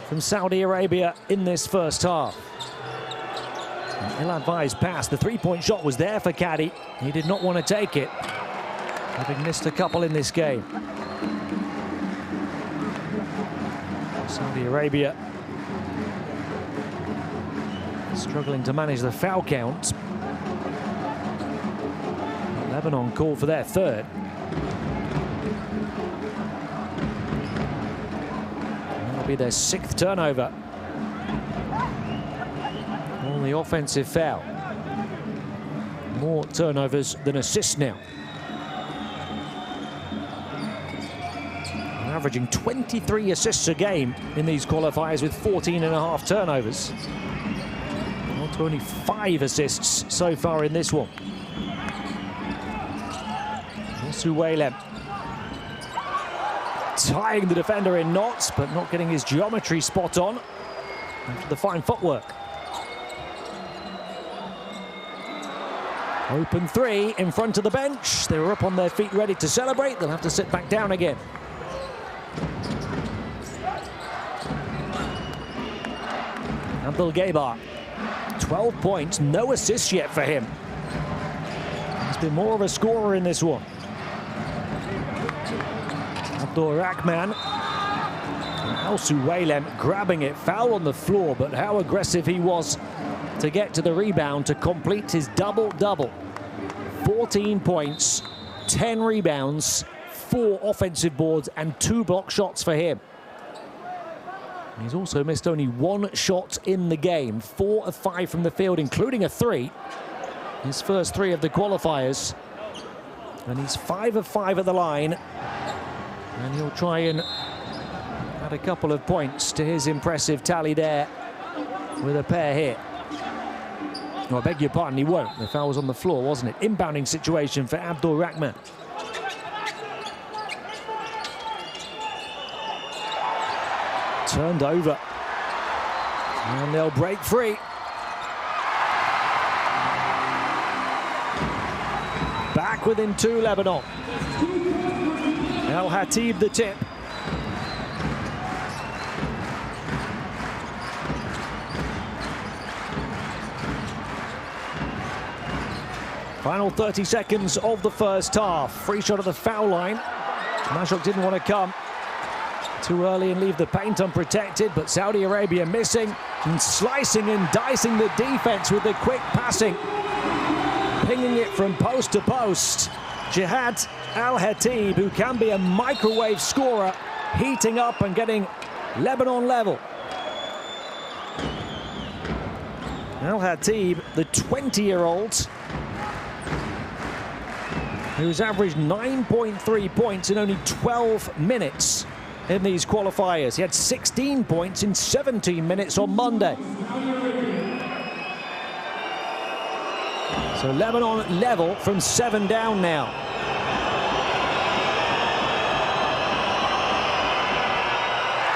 from Saudi Arabia in this first half. Ill-advised pass. The 3-point shot was there for Caddy. He did not want to take it, having missed a couple in this game. Saudi Arabia struggling to manage the foul count. Lebanon called for their 3rd. That'll be their 6th turnover on the offensive foul. More turnovers than assists now. They're averaging 23 assists a game in these qualifiers with 14.5 turnovers. Well, to only 5 assists so far in this one. Suwailem tying the defender in knots, but not getting his geometry spot on after the fine footwork. Open 3 in front of the bench. They were up on their feet ready to celebrate. They'll have to sit back down again. Abdul Gabar, 12 points, no assists yet for him. He's been more of a scorer in this one. Abdul Rahman. Al Suwailem grabbing it, foul on the floor, but how aggressive he was to get to the rebound to complete his double-double. 14 points, 10 rebounds, 4 offensive boards and 2 block shots for him. He's also missed only 1 shot in the game, 4 of 5 from the field, including a 3. His first 3 of the qualifiers. And he's 5 of 5 at the line. And he'll try and add a couple of points to his impressive tally there with a pair here. Oh, I beg your pardon, he won't. The foul was on the floor, wasn't it? Inbounding situation for Abdul Rahman. Turned over. And they'll break free. Back within 2, Lebanon. El Hatib the tip. Final 30 seconds of the first half. Free shot at the foul line. Mashok didn't want to come too early and leave the paint unprotected, but Saudi Arabia missing and slicing and dicing the defense with the quick passing. Pinging it from post to post. Jihad Al-Hatib, who can be a microwave scorer, heating up and getting Lebanon level. Al-Hatib, the 20-year-old, who's averaged 9.3 points in only 12 minutes in these qualifiers. He had 16 points in 17 minutes on Monday. So Lebanon level from 7 down now.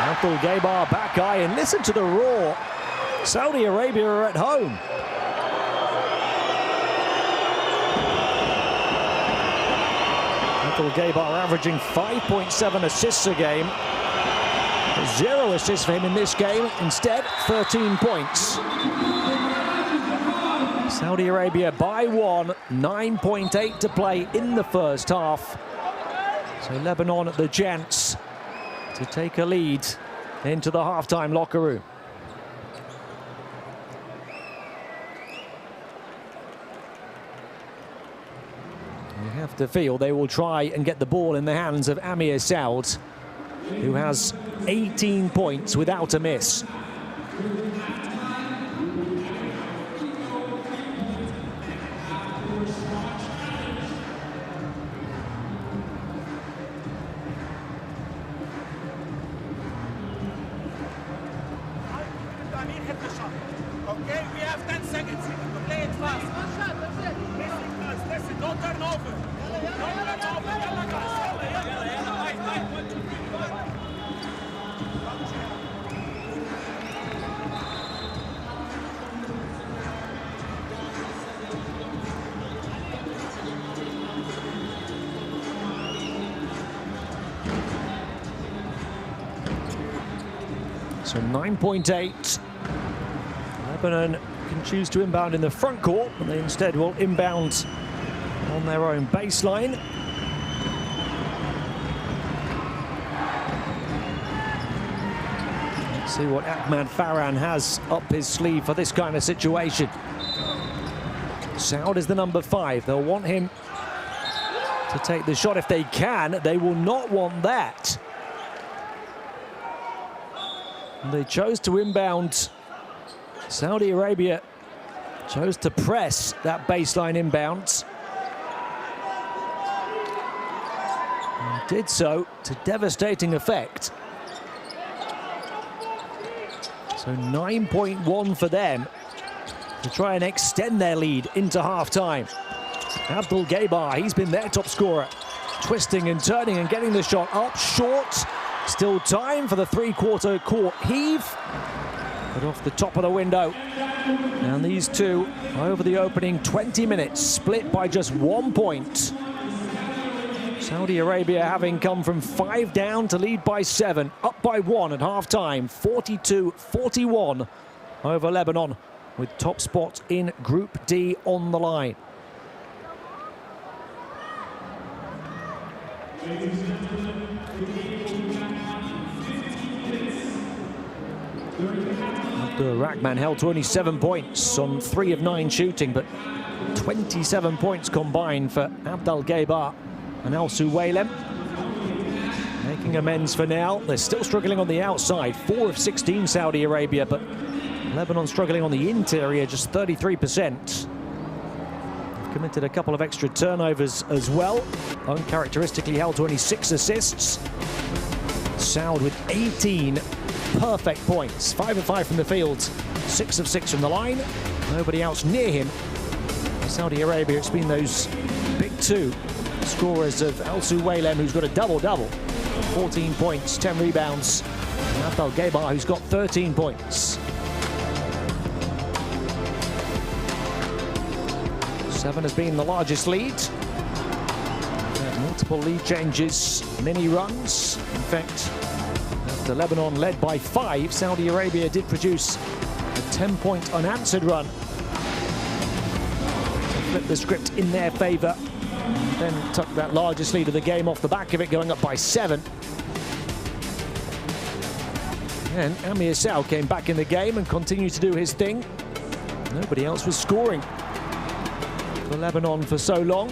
Abdul Gabar back eye, and listen to the roar. Saudi Arabia are at home. Abdel-Gaybar averaging 5.7 assists a game. 0 assists for him in this game. Instead, 13 points. Saudi Arabia by 1, 9.8 to play in the first half. So Lebanon at the chance to take a lead into the halftime locker room. You have to feel they will try and get the ball in the hands of Amir Saud, who has 18 points without a miss. Okay, we have 10 seconds to play it fast. Listen, guys, listen, don't turn over. Don't turn over. Yalla, guys. Yalla. Fight. 1, 2, 3, fight. So 9.8. Lebanon can choose to inbound in the front court, but they instead will inbound on their own baseline. Let's see what Ahmad Farhan has up his sleeve for this kind of situation. Saud is the number 5. They'll want him to take the shot if they can. They will not want that. They chose to inbound. Saudi Arabia chose to press that baseline inbound. And did so to devastating effect. So 9.1 for them to try and extend their lead into half-time. Abdel-Gaybar, he's been their top scorer. Twisting and turning and getting the shot up short. Still time for the three-quarter court heave. But off the top of the window. And these two, over the opening 20 minutes, split by just 1 point. Saudi Arabia having come from 5 down to lead by 7, up by 1 at half-time, 42-41 over Lebanon, with top spot in Group D on the line. Abdur-Rahman held to only 7 points on 3 of 9 shooting, but 27 points combined for Abdel-Gaybar and Al Suwaylem. Making amends for now. They're still struggling on the outside. 4 of 16 Saudi Arabia, but Lebanon struggling on the interior, just 33%. They've committed a couple of extra turnovers as well. Uncharacteristically held to only 6 assists. Saud with 18 perfect points. 5 of 5 from the field, 6 of 6 from the line. Nobody else near him. Saudi Arabia, it's been those big 2 scorers of Al Suwaylem, who's got a double-double. 14 points, 10 rebounds. And Abdel-Gaybar, who's got 13 points. 7 has been the largest lead. Multiple lead changes, mini runs. In fact, after Lebanon led by 5, Saudi Arabia did produce a 10-point unanswered run. Flip the script in their favour. Then took that largest lead of the game off the back of it, going up by 7. And Amir Saud came back in the game and continued to do his thing. Nobody else was scoring for Lebanon for so long.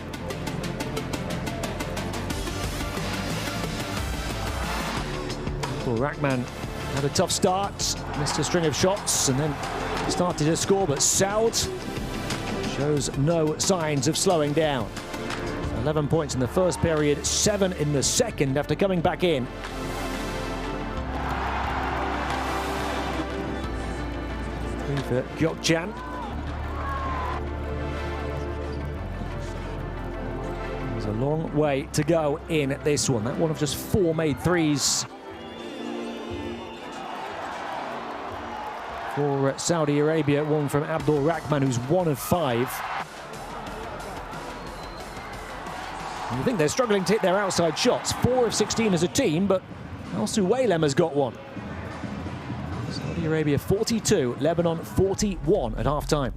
Rahman had a tough start, missed a string of shots and then started to score, but Saud shows no signs of slowing down. 11 points in the first period, 7 in the second after coming back in. For Gyokjan. There's a long way to go in this one. That one of just 4 made threes for Saudi Arabia. One from Abdul-Rahman, who's 1 of 5. You think they're struggling to hit their outside shots. 4 of 16 as a team, but Al Suwaylem has got one. Saudi Arabia 42, Lebanon 41 at half-time.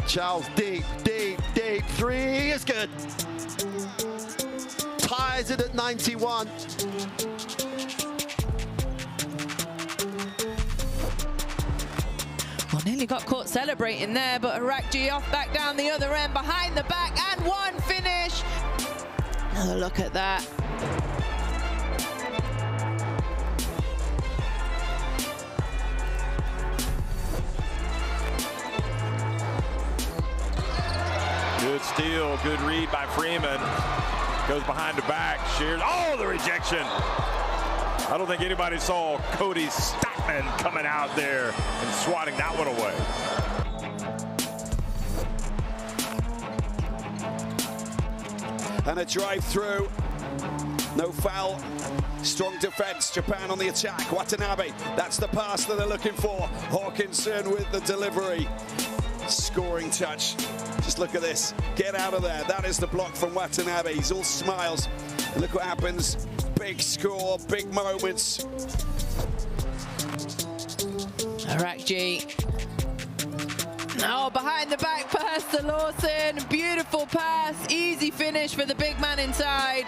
Charles, deep three is good. Ties it at 91. Well, nearly got caught celebrating there, but Arakji off back down the other end, behind the back, and one finish. Another look at that. Good steal, good read by Freeman. Goes behind the back, shears. Oh, the rejection. I don't think anybody saw Cody Stockman coming out there and swatting that one away. And a drive through. No foul. Strong defense. Japan on the attack. Watanabe. That's the pass that they're looking for. Hawkinson with the delivery. Scoring touch. Just look at this. Get out of there. That is the block from Watanabe. He's all smiles. And look what happens. Big score, big moments. Arakji. Oh, behind the back pass to Lawson. Beautiful pass. Easy finish for the big man inside.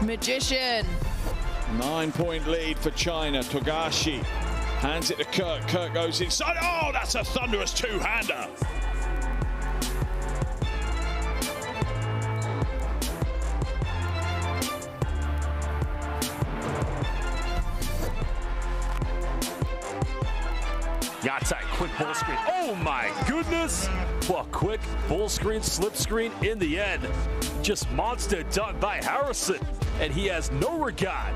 Magician. 9-point lead for China. Togashi hands it to Kirk. Kirk goes inside. Oh, that's a thunderous two-hander. Yatai, quick ball screen. Oh my goodness! Well, quick ball screen, slip screen in the end. Just monster dunk by Harrison, and he has no regard.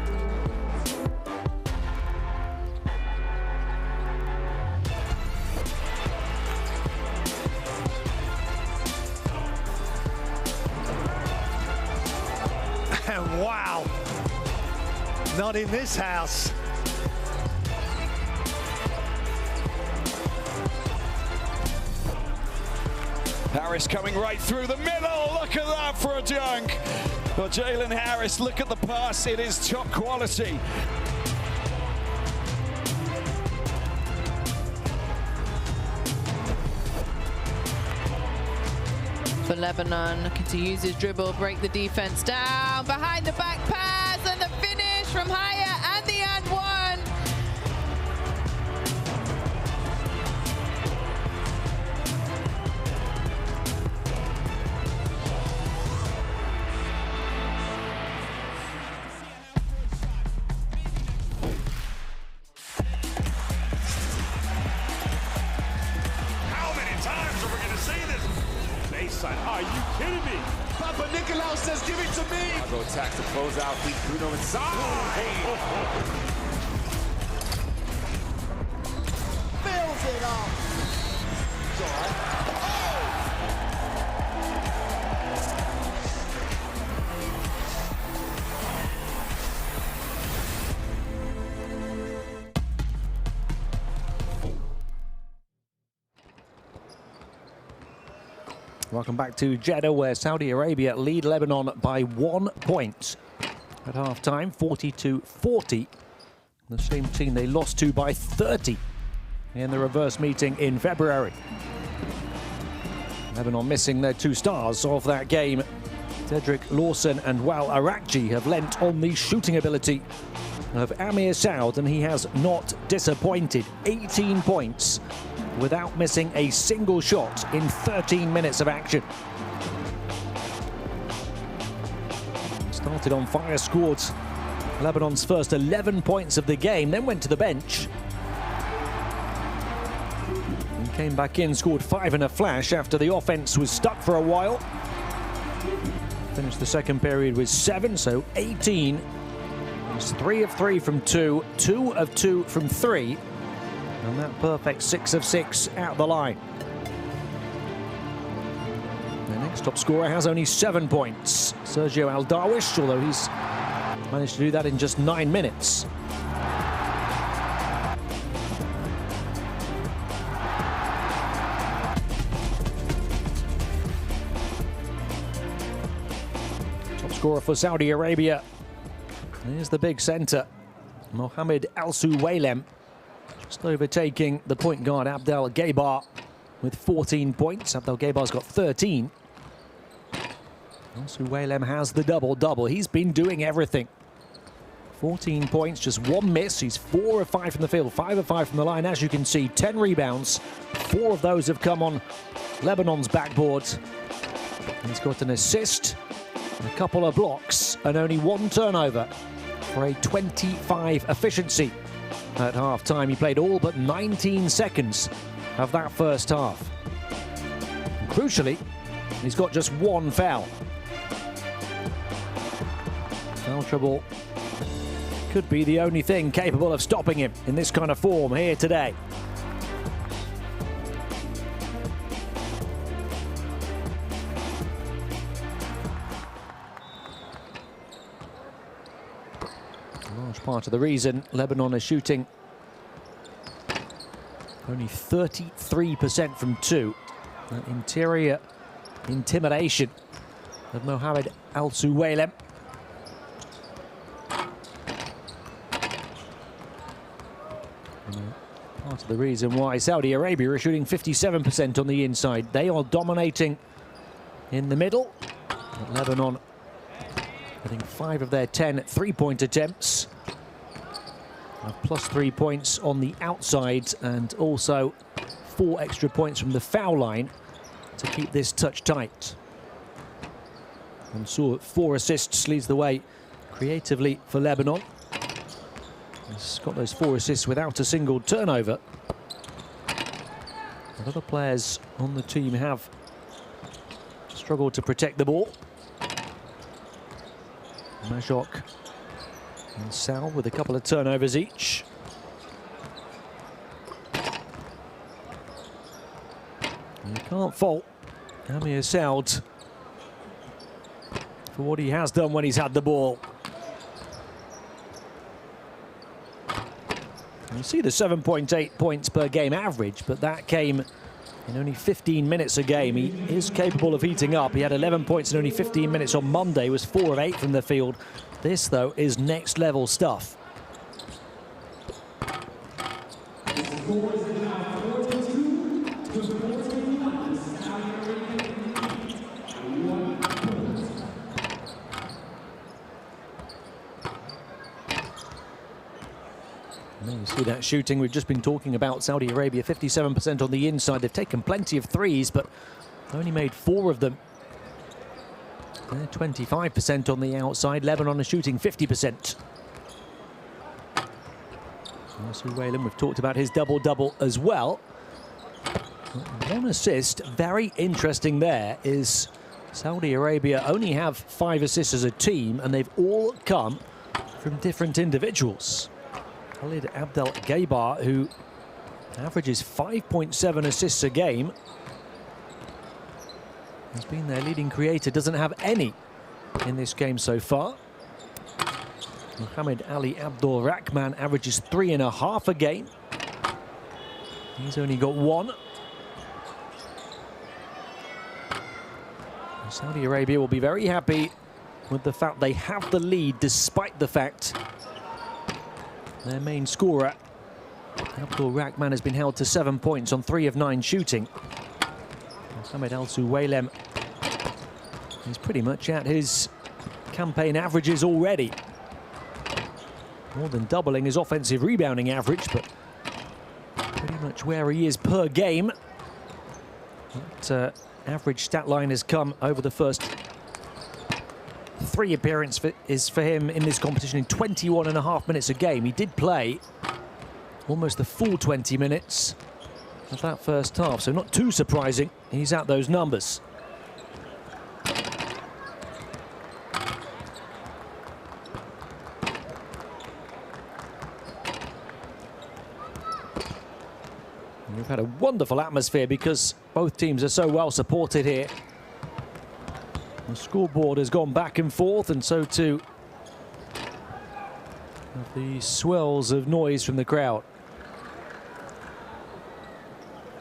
And wow, not in this house. Harris coming right through the middle. Look at that for a dunk. Well, Jalen Harris, look at the pass. It is top quality. For Lebanon, looking to use his dribble, break the defense down. Behind the back pass and the finish from Haya and the and one. Are you kidding me? Papa Nicolau says, give it to me. I'll go attack to close out. Beat Bruno inside. Fills it up. It's all right. Welcome back to Jeddah, where Saudi Arabia lead Lebanon by 1 point at half-time, 42-40. The same team they lost to by 30 in the reverse meeting in February. Lebanon missing their 2 stars of that game Cedric Lawson and Wal Arakji have lent on the shooting ability of Amir Saud, and he has not disappointed. 18 points without missing a single shot in 13 minutes of action. Started on fire, scored Lebanon's first 11 points of the game, then went to the bench. And came back in, scored 5 in a flash after the offense was stuck for a while. Finished the second period with 7, so 18. It's 3 of 3 from 2, 2 of 2 from 3. And that perfect 6 of 6 out the line. The next top scorer has only 7 points. Sergio Aldarwish, although he's managed to do that in just 9 minutes. Top scorer for Saudi Arabia. Here's the big centre, Mohamed Al Suwaylem, just overtaking the point guard Abdel Gaybar with 14 points. Abdel Gaybar's got 13. Al Suwaylem has the double-double. He's been doing everything. 14 points, just 1 miss. He's 4 of 5 from the field, 5 of 5 from the line. As you can see, 10 rebounds. 4 of those have come on Lebanon's backboard. He's got an assist, a couple of blocks, and only 1 turnover for a 25 efficiency at half-time. He played all but 19 seconds of that first half. And crucially, he's got just 1 foul. Foul trouble could be the only thing capable of stopping him in this kind of form here today. Part of the reason Lebanon is shooting only 33% from 2. That interior intimidation of Mohamed Al Suwaylem. Part of the reason why Saudi Arabia are shooting 57% on the inside. They are dominating in the middle. But Lebanon getting 5 of their 10 three-point attempts. Plus 3 points on the outside and also 4 extra points from the foul line to keep this touch tight. And so 4 assists leads the way creatively for Lebanon. He's got those 4 assists without a single turnover. But other players on the team have struggled to protect the ball. Majok and Sal with a couple of turnovers each. And you can't fault Amir Saud for what he has done when he's had the ball. You see the 7.8 points per game average, but that came in only 15 minutes a game. He is capable of heating up. He had 11 points in only 15 minutes on Monday, was 4 of 8 from the field. This, though, is next level stuff. You see that shooting we've just been talking about. Saudi Arabia 57% on the inside. They've taken plenty of threes, but only made 4 of them. They're 25% on the outside. Lebanon is shooting 50%. Suwaylem, we've talked about his double-double as well. 1 assist, very interesting there, is Saudi Arabia only have 5 assists as a team, and they've all come from different individuals. Khalid Abdel Gaybar, who averages 5.7 assists a game, has been their leading creator, doesn't have any in this game so far. Mohamed Ali Abdul Rahman averages 3.5 a game. He's only got 1. Saudi Arabia will be very happy with the fact they have the lead, despite the fact their main scorer, Abdul Rahman, has been held to 7 points on 3 of 9 shooting. Mohamed Al Suwaylem He's pretty much at his campaign averages already. More than doubling his offensive rebounding average, but pretty much where he is per game. That average stat line has come over the first 3 appearances for him in this competition in 21.5 minutes a game. He did play almost the full 20 minutes of that first half, so not too surprising. He's at those numbers. We've had a wonderful atmosphere because both teams are so well supported here. The scoreboard has gone back and forth, and so too have the swells of noise from the crowd.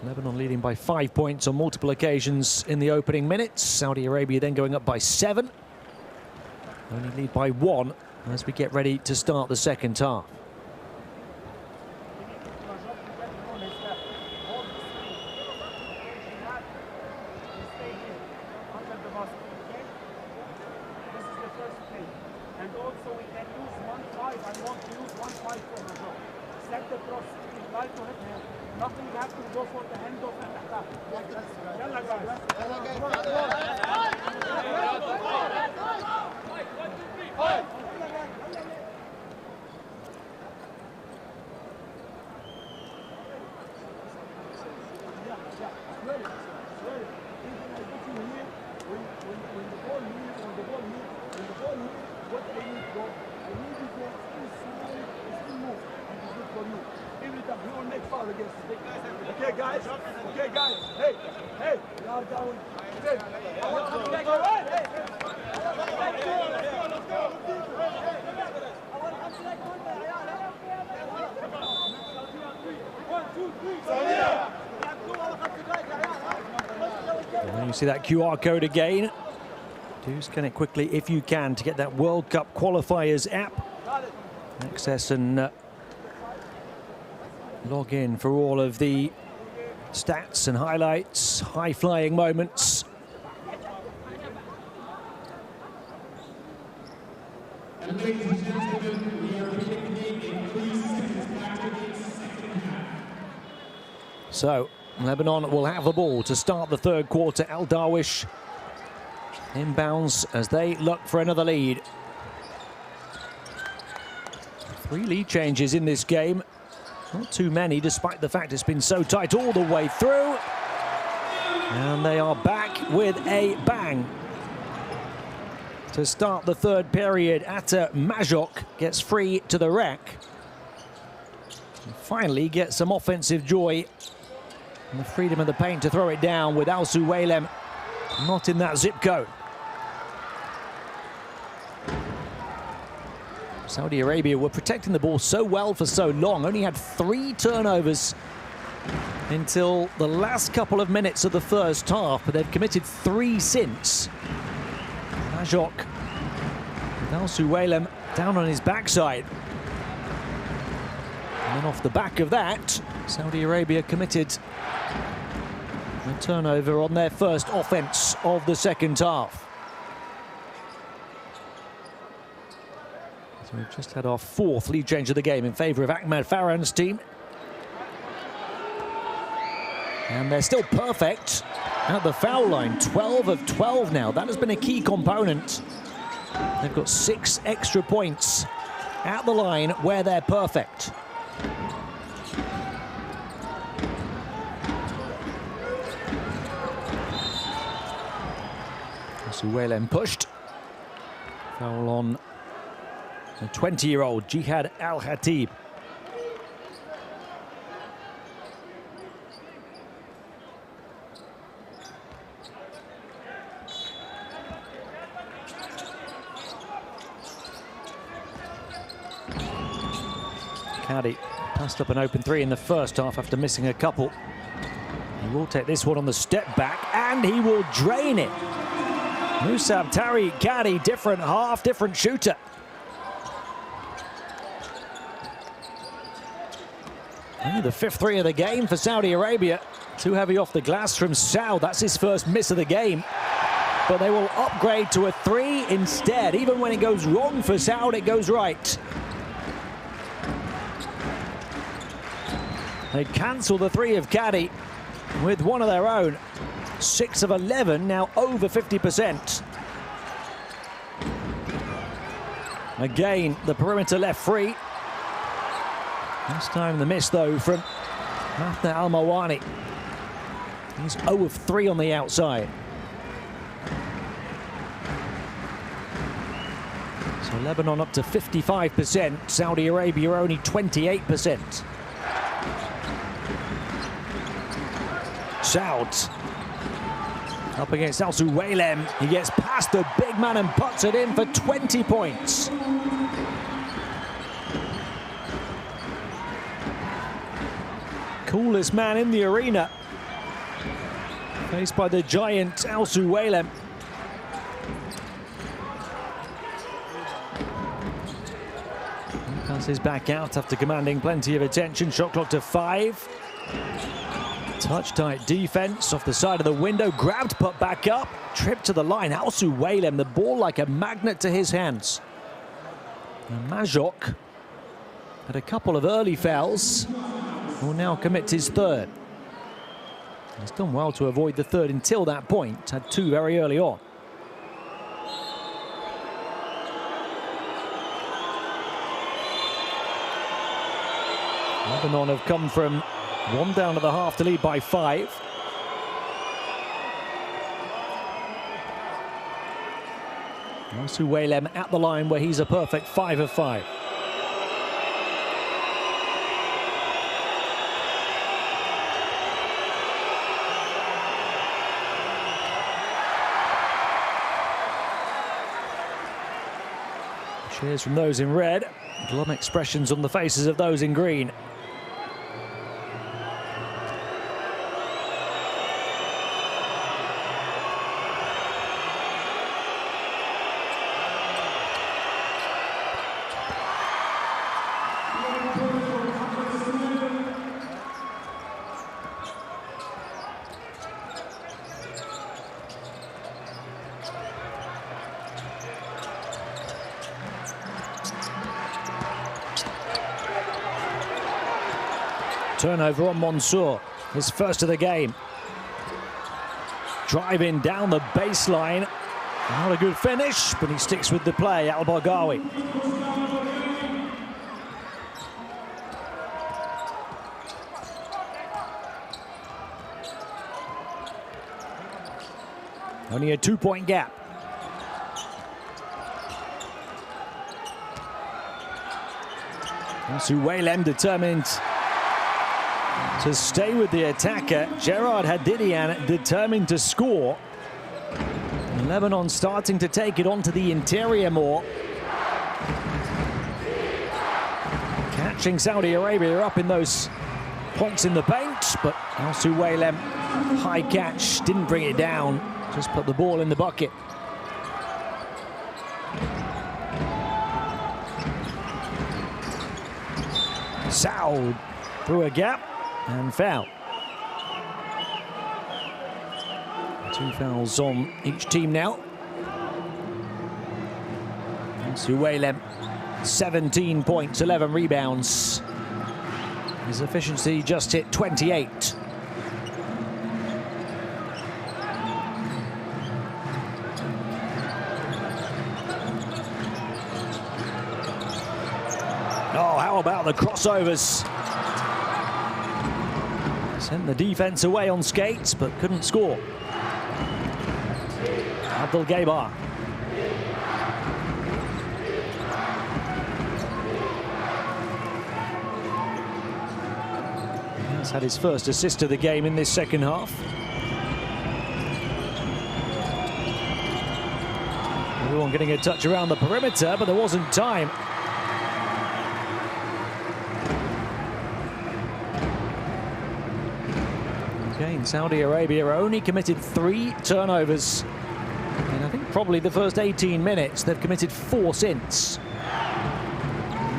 Lebanon leading by 5 points on multiple occasions in the opening minutes. Saudi Arabia then going up by 7. Only lead by 1 as we get ready to start the second half. Okay, guys. Hey, we are down. And you see that QR code again. Do scan it quickly if you can to get that World Cup Qualifiers app. Access and log in for all of the stats and highlights, high-flying moments. And ladies and gentlemen, we are predicting a 3 seconds back to the second half. So Lebanon will have the ball to start the third quarter. Al Darwish inbounds as they look for another lead. 3 lead changes in this game. Not too many, despite the fact it's been so tight all the way through. And they are back with a bang. To start the third period, Atta Majok gets free to the rack. And finally gets some offensive joy and the freedom of the paint to throw it down with Al Suwailem not in that zip code. Saudi Arabia were protecting the ball so well for so long, only had 3 turnovers until the last couple of minutes of the first half, but they've committed 3 since. Majok with Al Suwailem down on his backside. And then off the back of that, Saudi Arabia committed a turnover on their first offense of the second half. So we've just had our 4th lead change of the game in favour of Ahmad Farhan's team. And they're still perfect at the foul line, 12 of 12 now. That has been a key component. They've got 6 extra points at the line where they're perfect. Suwailem pushed. Foul on the 20-year-old Jihad Al-Khatib. Caddy passed up an open 3 in the first half after missing a couple. He will take this one on the step back and he will drain it. Musab Tariq Caddy, different half, different shooter. Only the 5th 3 of the game for Saudi Arabia. Too heavy off the glass from Saud. That's his first miss of the game. but they will upgrade to a 3 instead. Even when it goes wrong for Saudi, it goes right. They cancel the 3 of Caddy with one of their own. 6 of 11, now over 50%. Again, the perimeter left free. This time the miss, though, from Mahna Al-Mawani. He's 0 of 3 on the outside. So Lebanon up to 55%. Saudi Arabia only 28%. Saud up against Al Suwailem. He gets past the big man and puts it in for 20 points. Coolest man in the arena. Faced by the giant Al Suwailem. He passes back out after commanding plenty of attention. Shot clock to 5. Touch-tight defense off the side of the window. Grabbed, put back up. Tripped to the line. Al Suwailem, the ball like a magnet to his hands. And Majok had a couple of early fouls. Will now commit his 3rd. He's done well to avoid the 3rd until that point. Had 2 very early on. Lebanon have come from 1 down at the half to lead by 5. Al Suwailem at the line where he's a perfect 5 of 5. Cheers from those in red. Glum expressions on the faces of those in green. Turnover on Mansour, his first of the game. Driving down the baseline. Not a good finish, but he sticks with the play, Al-Baghawi. Only a 2-point gap. Suwailem determined to stay with the attacker. Gerard Hadidian determined to score. Lebanon starting to take it onto the interior more. Catching Saudi Arabia up in those points in the paint, but Al Suwailem, high catch, didn't bring it down, just put the ball in the bucket. Saud through a gap and foul. 2 fouls on each team now. Suwailem, 17 points, 11 rebounds. His efficiency just hit 28. Oh, how about the crossovers? Sent the defense away on skates, but couldn't score. Abdul Gaybar. He's had his first assist of the game in this second half. Everyone getting a touch around the perimeter, but there wasn't time. Again, Saudi Arabia only committed 3 turnovers. And I think probably the first 18 minutes, they've committed 4 since.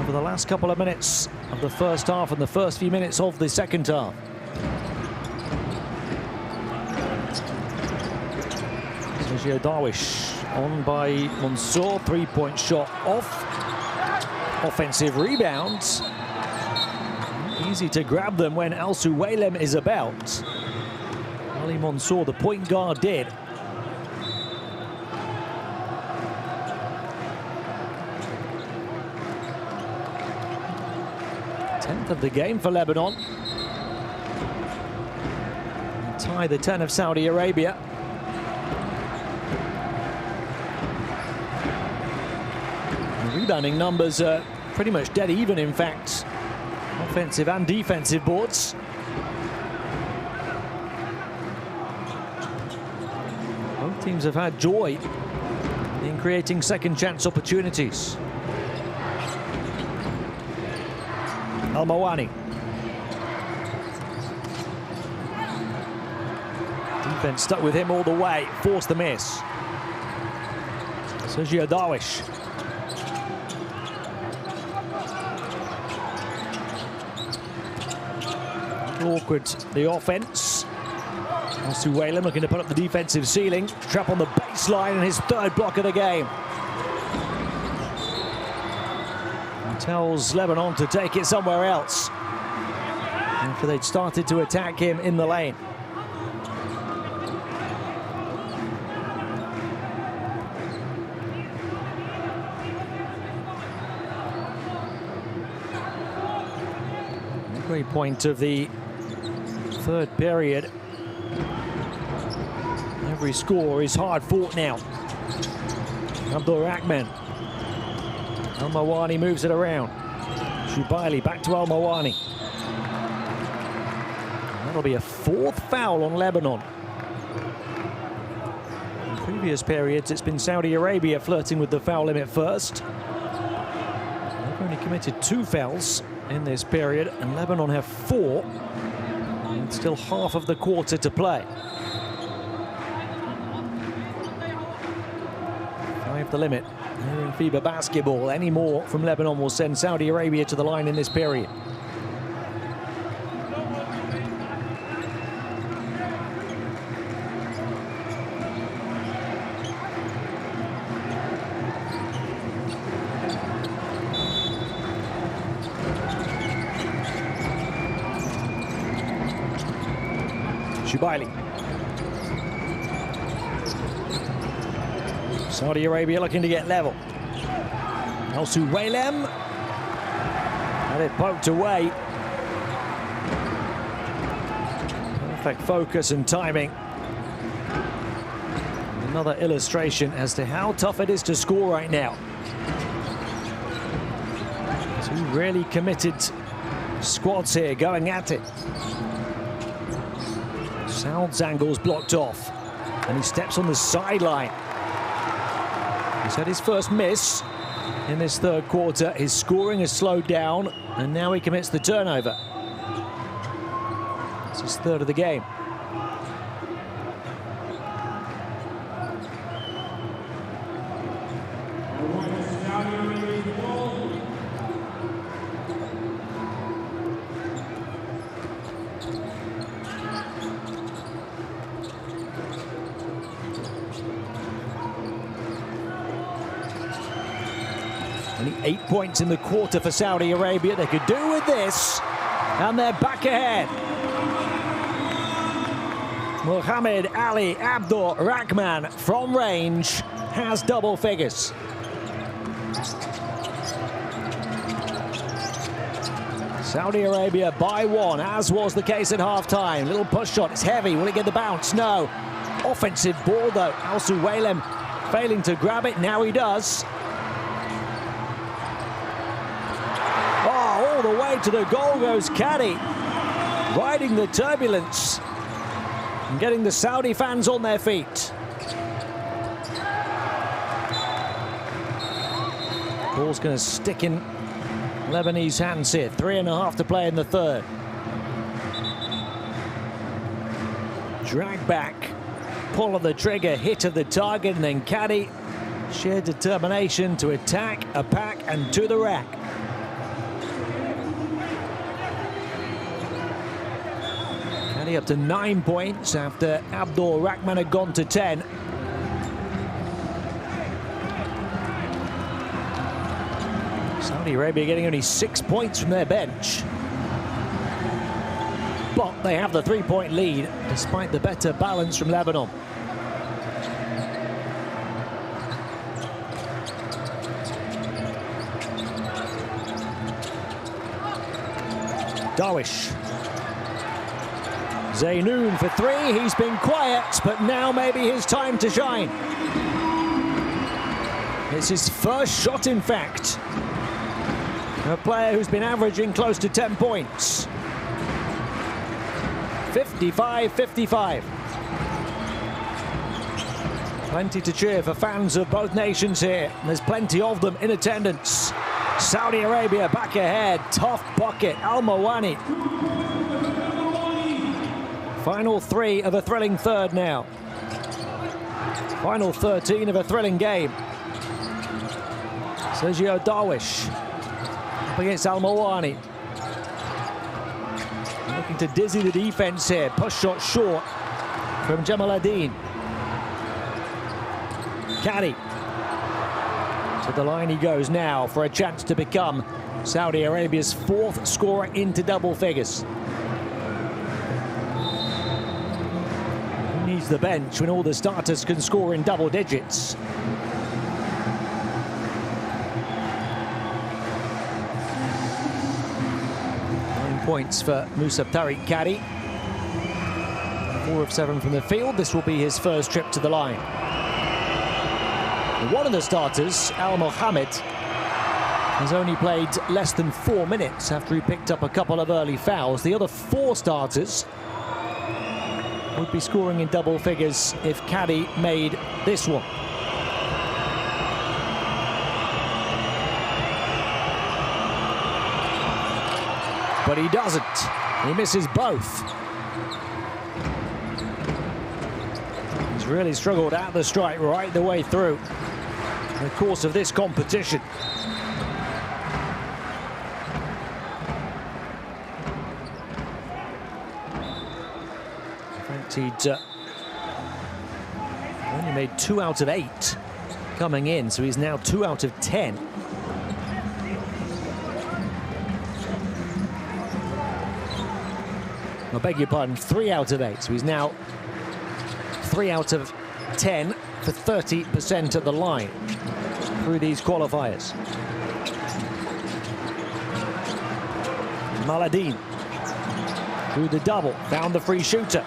Over the last couple of minutes of the first half and the first few minutes of the second half. So Sergio Darwish on by Mansour, three-point shot off. Offensive rebounds. Easy to grab them when Al Suwailem is about. Ali Mansour, the point guard, did. Tenth of the game for Lebanon. And tie the 10 of Saudi Arabia. The rebounding numbers are pretty much dead even, in fact. Offensive and defensive boards. Both teams have had joy in creating second chance opportunities. Al-Mawani. Defense stuck with him all the way, forced the miss. Sergio Darwish. Awkward, the offense. Al Suwailem looking to put up the defensive ceiling. Trap on the baseline and his third block of the game. He tells Lebanon to take it somewhere else after they'd started to attack him in the lane. Great point of the third period. Every score is hard fought now. Abdul Rahman. Al-Mawani moves it around. Shubaili back to Al-Mawani. That'll be a fourth foul on Lebanon. In previous periods, it's been Saudi Arabia flirting with the foul limit first. They've only committed 2 fouls in this period, and Lebanon have 4. And still half of the quarter to play. 5 the limit here in FIBA basketball. Any more from Lebanon will send Saudi Arabia to the line in this period. Shubaili. Saudi Arabia looking to get level. Al Suwailem had it poked away. Perfect focus and timing. Another illustration as to how tough it is to score right now. 2 really committed squads here going at it. Saud's angle's blocked off, and he steps on the sideline. He's had his first miss in this third quarter. His scoring has slowed down, and now he commits the turnover. It's his third of the game. Only 8 points in the quarter for Saudi Arabia. They could do with this, and they're back ahead. Mohammed Ali Abdul Rahman from range has double figures. Saudi Arabia by 1, as was the case at halftime. Little push shot, it's heavy. Will it get the bounce? No. Offensive ball though. Al Suwailem failing to grab it. Now he does. All the way to the goal goes Caddy, riding the turbulence and getting the Saudi fans on their feet. Ball's going to stick in Lebanese hands here. 3.5 to play in the third. Drag back, pull of the trigger, hit of the target, and then Caddy, sheer determination to attack, a pack, and to the rack. Caddy up to 9 points after Abdul Rahman had gone to 10. Saudi Arabia getting only 6 points from their bench. But they have the 3-point lead, despite the better balance from Lebanon. Darwish. Zaynoun for three. He's been quiet, but now maybe his time to shine. It's his first shot, in fact. A player who's been averaging close to 10 points. 55-55. Plenty to cheer for fans of both nations here. There's plenty of them in attendance. Saudi Arabia back ahead. Tough bucket. Al Mawani. Final 3 of a thrilling third now. Final 13 of a thrilling game. Sergio Darwish up against Al Mawani. Looking to dizzy the defense here. Push shot short from Jamaluddin. Caddy. To the line he goes now for a chance to become Saudi Arabia's 4th scorer into double figures. He needs the bench when all the starters can score in double digits. Points for Musa Tariq Caddy. 4 of 7 from the field. This will be his first trip to the line. One of the starters, Al Mohammed, has only played less than 4 minutes after he picked up a couple of early fouls. The other 4 starters would be scoring in double figures if Caddy made this one. But he doesn't. He misses both. He's really struggled at the strike right the way through the course of this competition. In fact, he'd only made 2 out of 8 coming in, so he's now 2 out of 10. I beg your pardon, 3 out of 8. So he's now 3 out of 10 for 30% at the line through these qualifiers. Maladine through the double, found the free shooter.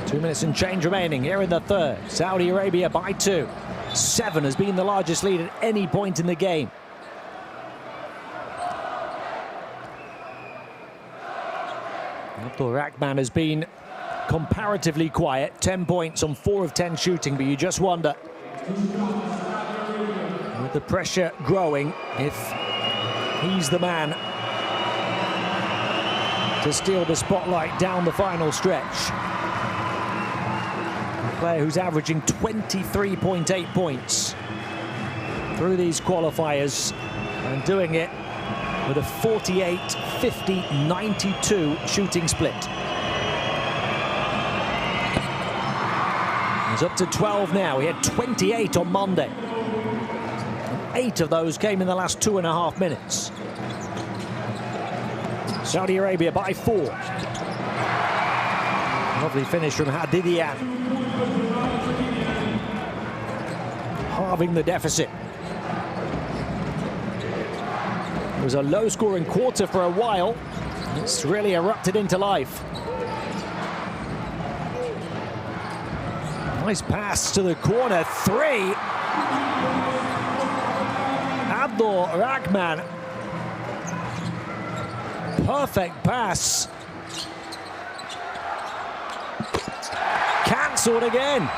Two minutes and change remaining here in the third. Saudi Arabia by 2. 7 has been the largest lead at any point in the game. Abdul Rahman has been comparatively quiet. 10 points on 4 of 10 shooting, but you just wonder, with the pressure growing, if he's the man to steal the spotlight down the final stretch. A player who's averaging 23.8 points through these qualifiers and doing it with a 48-50-92 shooting split. He's up to 12 now. He had 28 on Monday. And 8 of those came in the last 2.5 minutes. Saudi Arabia by 4. Lovely finish from Hadidian. Halving the deficit. It was a low-scoring quarter for a while. It's really erupted into life. Nice pass to the corner. 3. Abdul Rahman. Perfect pass. Cancelled again.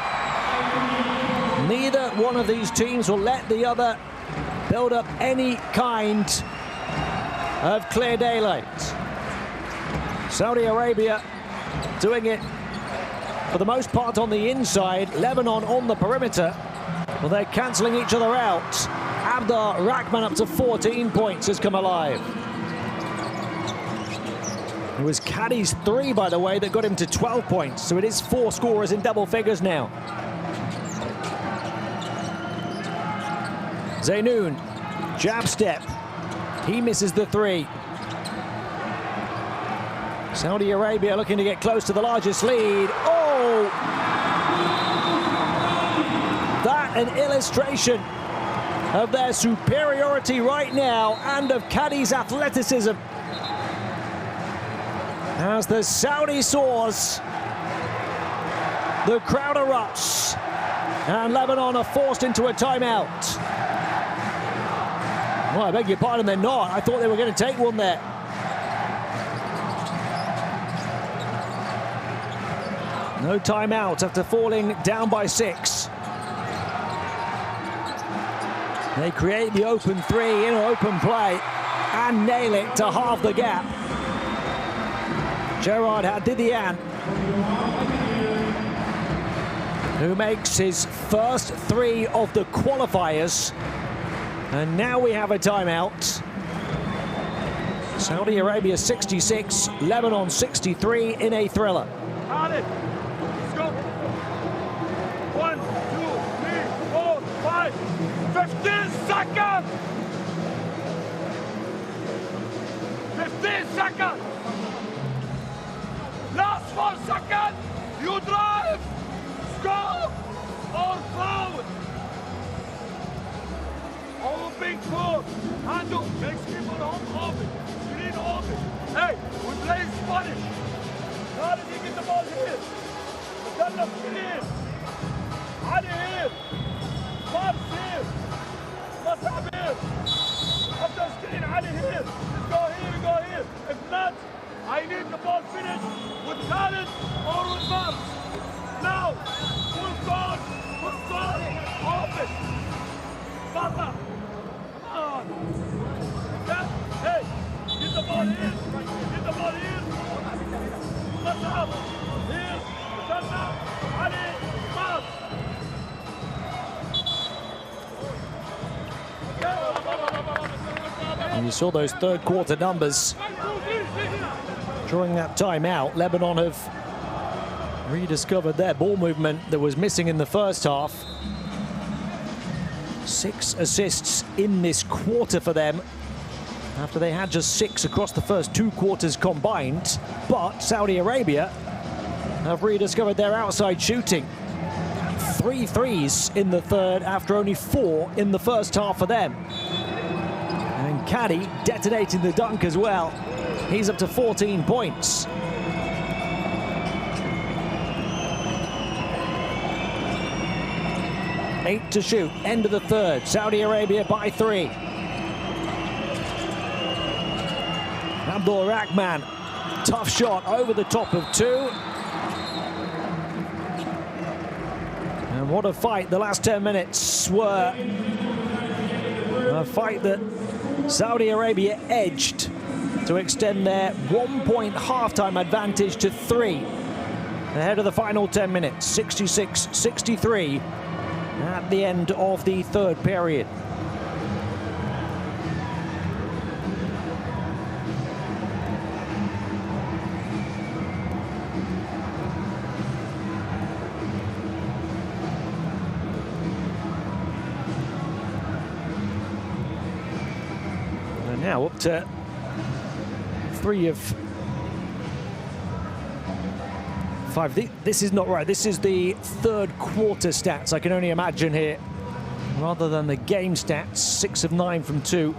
Neither one of these teams will let the other build up any kind of clear daylight. Saudi Arabia doing it for the most part on the inside. Lebanon on the perimeter. Well, they're cancelling each other out. Abdul Rahman up to 14 points has come alive. It was Caddy's 3, by the way, that got him to 12 points. So it is 4 scorers in double figures now. Zeynoun, jab step. He misses the three. Saudi Arabia looking to get close to the largest lead. Oh! That an illustration of their superiority right now and of Cadi's athleticism. As the Saudi soars, the crowd erupts, and Lebanon are forced into a timeout. Well, I beg your pardon, they're not. I thought they were going to take one there. No timeout after falling down by 6. They create the open three in an open play and nail it to halve the gap. Gerard Hadidian, who makes his first 3 of the qualifiers. And now we have a timeout. Saudi Arabia 66, Lebanon 63 in a thriller. On it. Let's go. 1, 2, 3, 4, 5, 15 seconds. 15 seconds. Last 4 seconds. You drive. Score or foul. Open court. Handle. Make people open. Screen open. Hey, we play Spanish. How did he get the ball here? Dalla screen. Ali here. Mars here. Masab here. After screen, Ali here. Let's go here, we go here. If not, I need the ball finished with Khalid or with Mars. Now, full court, open. Baba. Come on. Okay? Hey, get the ball here. Get the ball here. Masab. Here. Dalla. Ali. Mars. And you saw those third quarter numbers. During that timeout, Lebanon have rediscovered their ball movement that was missing in the first half. 6 assists in this quarter for them, after they had just 6 across the first 2 quarters combined. But Saudi Arabia have rediscovered their outside shooting. 3 threes in the third after only 4 in the first half for them. And Cadi detonating the dunk as well. He's up to 14 points. Eight to shoot, end of the third. Saudi Arabia by 3. Abdul Rahman, tough shot over the top of 2. And what a fight the last 10 minutes were. A fight that Saudi Arabia edged to extend their 1-point halftime advantage to 3 ahead of the final 10 minutes. 66-63 at the end of the third period. And now up to 3 of 5. This is not right. This is the third quarter stats, I can only imagine here, rather than the game stats. 6 of 9 from 2,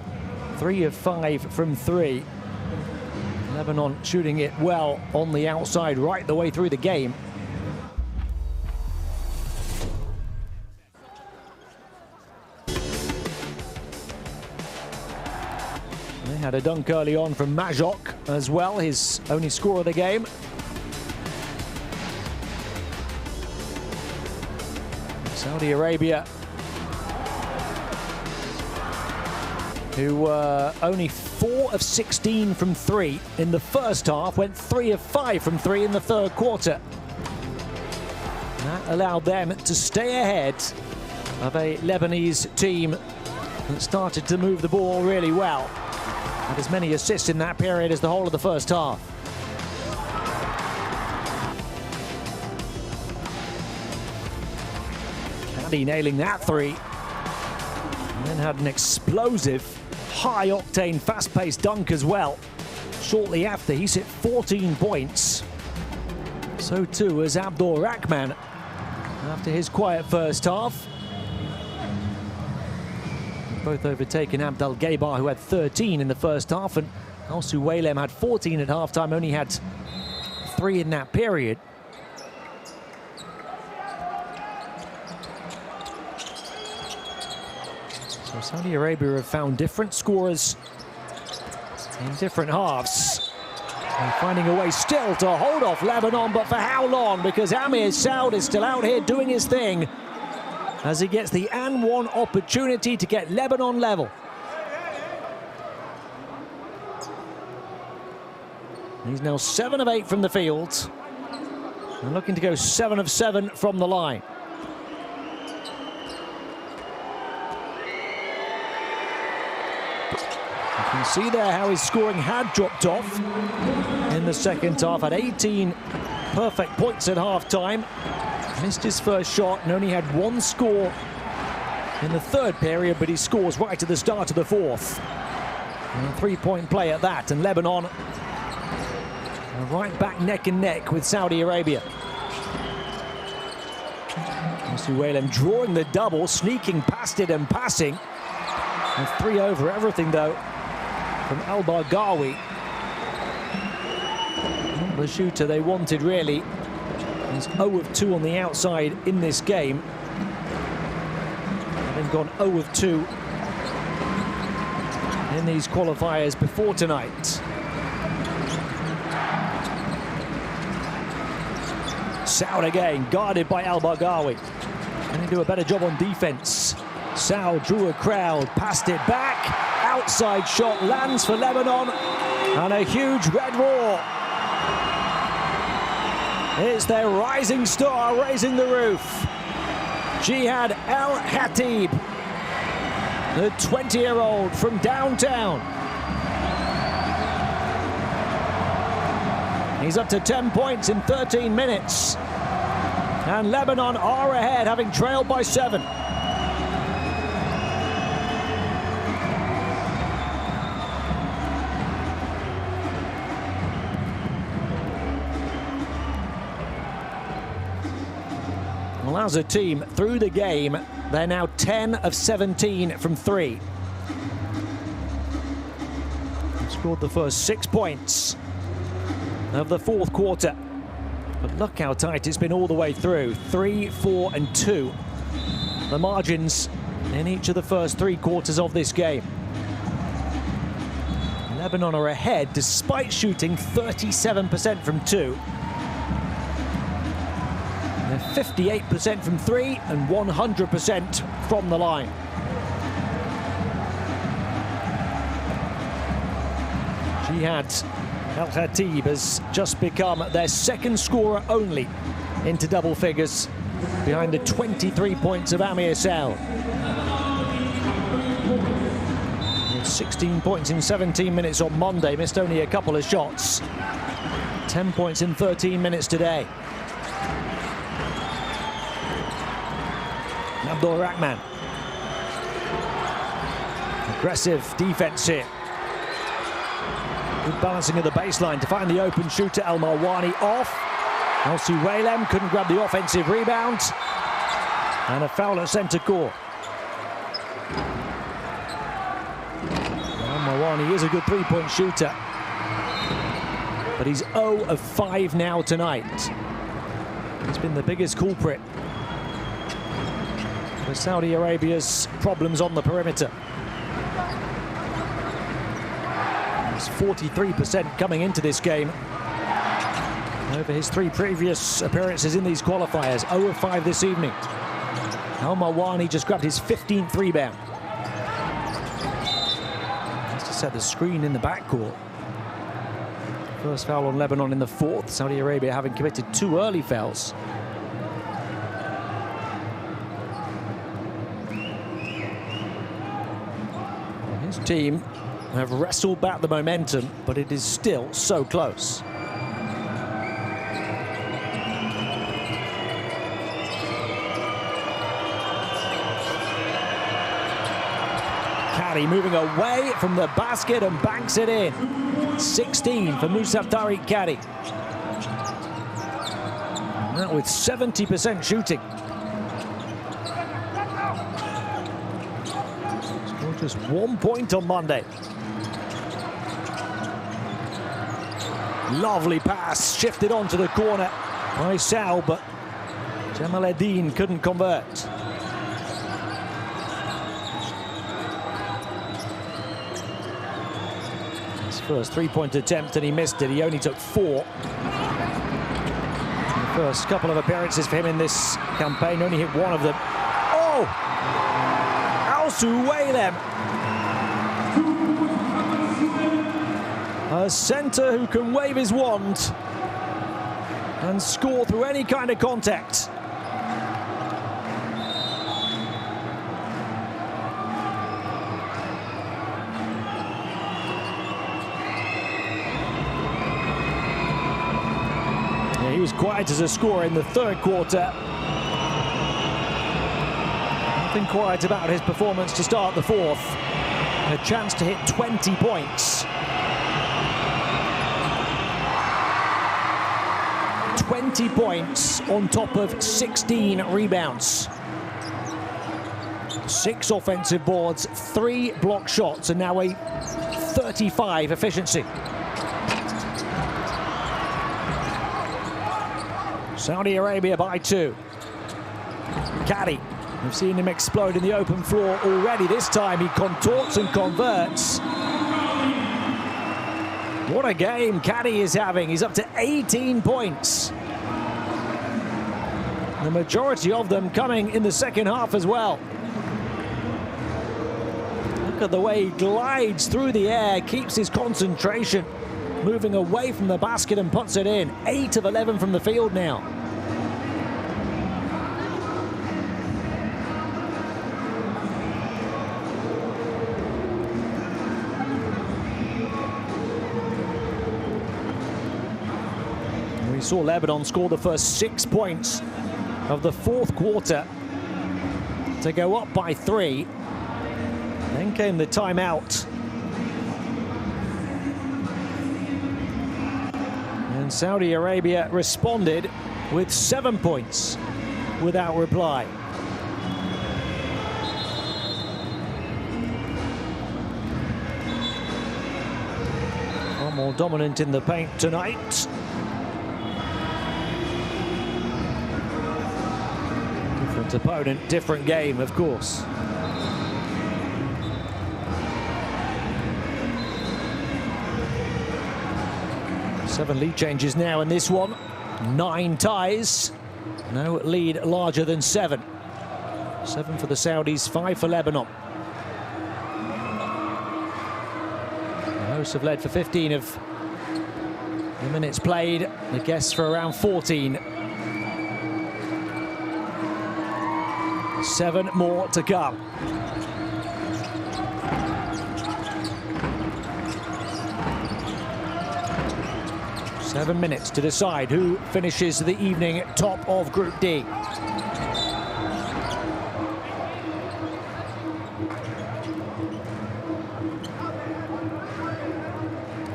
3 of 5 from 3. Lebanon shooting it well on the outside right the way through the game. They had a dunk early on from Majok as well, his only score of the game. Saudi Arabia, who were only 4 of 16 from 3 in the first half, went 3 of 5 from 3 in the third quarter. That allowed them to stay ahead of a Lebanese team that started to move the ball really well. Had as many assists in that period as the whole of the first half. Cadi nailing that 3. then had an explosive, high-octane, fast-paced dunk as well. Shortly after, he's hit 14 points. So too has Abdur Rahman after his quiet first half. Both overtaken Abdel Gaybar, who had 13 in the first half, and Alsu Waylem had 14 at halftime, only had 3 in that period. So Saudi Arabia have found different scorers in different halves. And finding a way still to hold off Lebanon, but for how long? Because Amir Saud is still out here doing his thing as he gets the and one opportunity to get Lebanon level. He's now 7 of 8 from the field and looking to go 7 of 7 from the line. You can see there how his scoring had dropped off in the second half. Had 18 perfect points at half-time. Missed his first shot and only had 1 score in the third period, but he scores right at the start of the fourth. And a 3-point play at that, and Lebanon right back neck and neck with Saudi Arabia. Suwaylem drawing the double, sneaking past it and passing. And 3 over everything though from Al-Baghawi. Not the shooter they wanted really. He's 0 of 2 on the outside in this game. Having gone 0 of 2 in these qualifiers before tonight. Saud again, guarded by Al-Baghawi. Can he do a better job on defense? Saud drew a crowd, passed it back. Outside shot lands for Lebanon. And a huge red roar. It's their rising star raising the roof. Jihad Al-Khatib, the 20-year-old from downtown. He's up to 10 points in 13 minutes. And Lebanon are ahead, having trailed by 7. Well, as a team, through the game, they're now 10 of 17 from 3. Scored the first 6 points of the fourth quarter. But look how tight it's been all the way through. 3, 4, and 2. The margins in each of the first 3 quarters of this game. Lebanon are ahead despite shooting 37% from 2. They're 58% from 3 and 100% from the line. Jihad Al-Khatib has just become their second scorer only into double figures, behind the 23 points of Amir Saud. 16 points in 17 minutes on Monday, missed only a couple of shots. 10 points in 13 minutes today. Abdur Rahman. Aggressive defense here. Good balancing of the baseline to find the open shooter. El Marwani off. Alsu Waylem couldn't grab the offensive rebound. And a foul at centre court. El Marwani is a good 3-point shooter. But he's 0 of 5 now tonight. He's been the biggest culprit for Saudi Arabia's problems on the perimeter. 43% coming into this game over his 3 previous appearances in these qualifiers. 0 of 5 this evening. El Marwani just grabbed his 15th rebound. Has to set the screen in the backcourt. First foul on Lebanon in the 4th. Saudi Arabia having committed 2 early fouls. His team have wrestled back the momentum, but it is still so close. Caddy moving away from the basket and banks it in. 16 for Musab Tariq Caddy. Now with 70% shooting. Scored just 1 point on Monday. Lovely pass, shifted onto the corner by Sal, but Jamal Eddin couldn't convert. His first three-point attempt and he missed it. He only took 4. The first couple of appearances for him in this campaign, only hit 1 of them. Oh! Alsu Waylem. A centre who can wave his wand and score through any kind of contact. Yeah, he was quiet as a scorer in the third quarter. Nothing quiet about his performance to start the fourth. A chance to hit 20 points. 20 points on top of 16 rebounds. 6 offensive boards, 3 block shots, and now a 35 efficiency. Saudi Arabia by 2. Caddy, we've seen him explode in the open floor already. This time he contorts and converts. What a game Caddy is having. He's up to 18 points. The majority of them coming in the second half as well. Look at the way he glides through the air, keeps his concentration, moving away from the basket and puts it in. 8 of 11 from the field now. We saw Lebanon score the first 6 points of the fourth quarter to go up by 3. Then came the timeout. And Saudi Arabia responded with 7 points without reply. Far more dominant in the paint tonight. Different opponent, different game, of course. Seven lead changes now in this one. 9 ties. No lead larger than 7. 7 for the Saudis, 5 for Lebanon. The hosts have led for 15 of the minutes played. The guests for around 14. 7 more to come. Seven minutes to decide who finishes the evening top of Group D.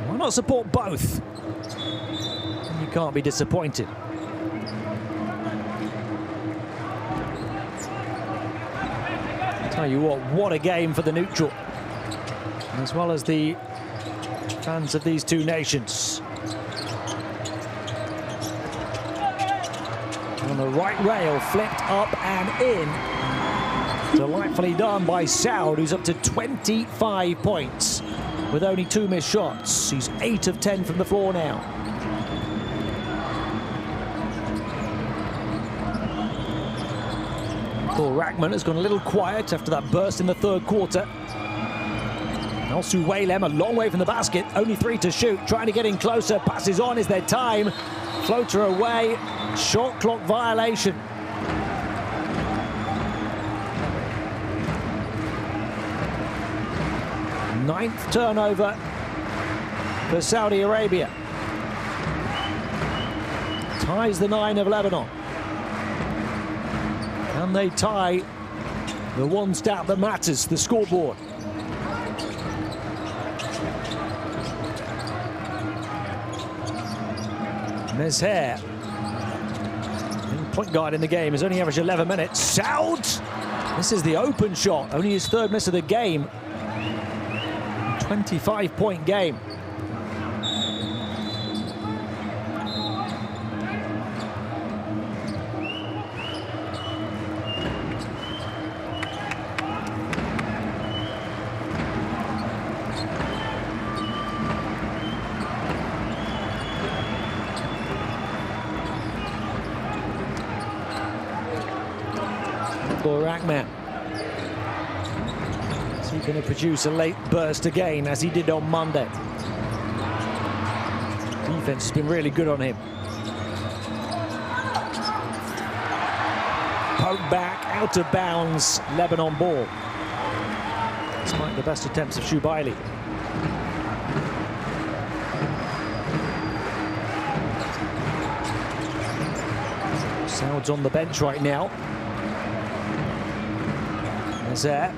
Why not support both? You can't be disappointed. Tell you what a game for the neutral, as well as the fans of these two nations. On the right rail, flipped up and in. Delightfully done by Saud, who's up to 25 points with only 2 missed shots. He's 8 of 10 from the floor now. Paul Rackman has gone a little quiet after that burst in the third quarter. Alsu Waylem a long way from the basket, only 3 to shoot, trying to get in closer, passes on, is there time? Floater away, shot clock violation. Ninth turnover for Saudi Arabia. Ties the 9 of Lebanon. And they tie the one stat that matters, the scoreboard. Mezher, point guard in the game, has only averaged 11 minutes. Saud! This is the open shot, only his third miss of the game. 25-point game. Rahman. Is he going to produce a late burst again, as he did on Monday? Defense has been really good on him. Poke back, out of bounds, Lebanon ball. Despite the best attempts of Shubaili. Saud's on the bench right now. There.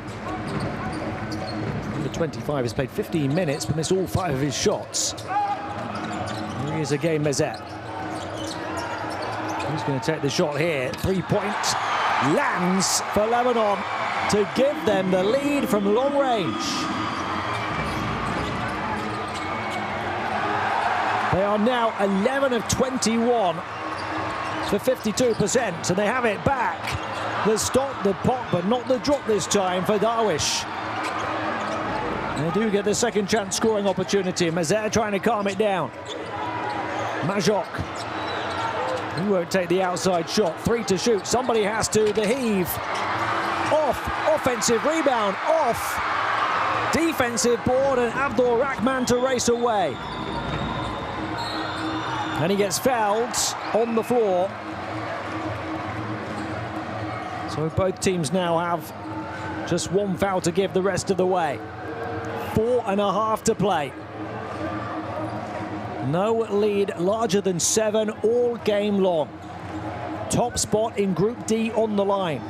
Number 25 has played 15 minutes, but missed all 5 of his shots. Here he is again, Mezher. He's going to take the shot here. 3-point lands for Lebanon to give them the lead from long range. They are now 11 of 21 for 52%, so they have it back. The stop, the pop, but not the drop this time for Darwish. They do get the second chance scoring opportunity. Mezher trying to calm it down. Majok. He won't take the outside shot. 3 to shoot. Somebody has to. The heave. Off. Offensive rebound. Off. Defensive board, and Abdul Rahman to race away. And he gets fouled on the floor. So both teams now have just 1 foul to give the rest of the way. 4.5 to play. No lead larger than 7 all game long. Top spot in Group D on the line.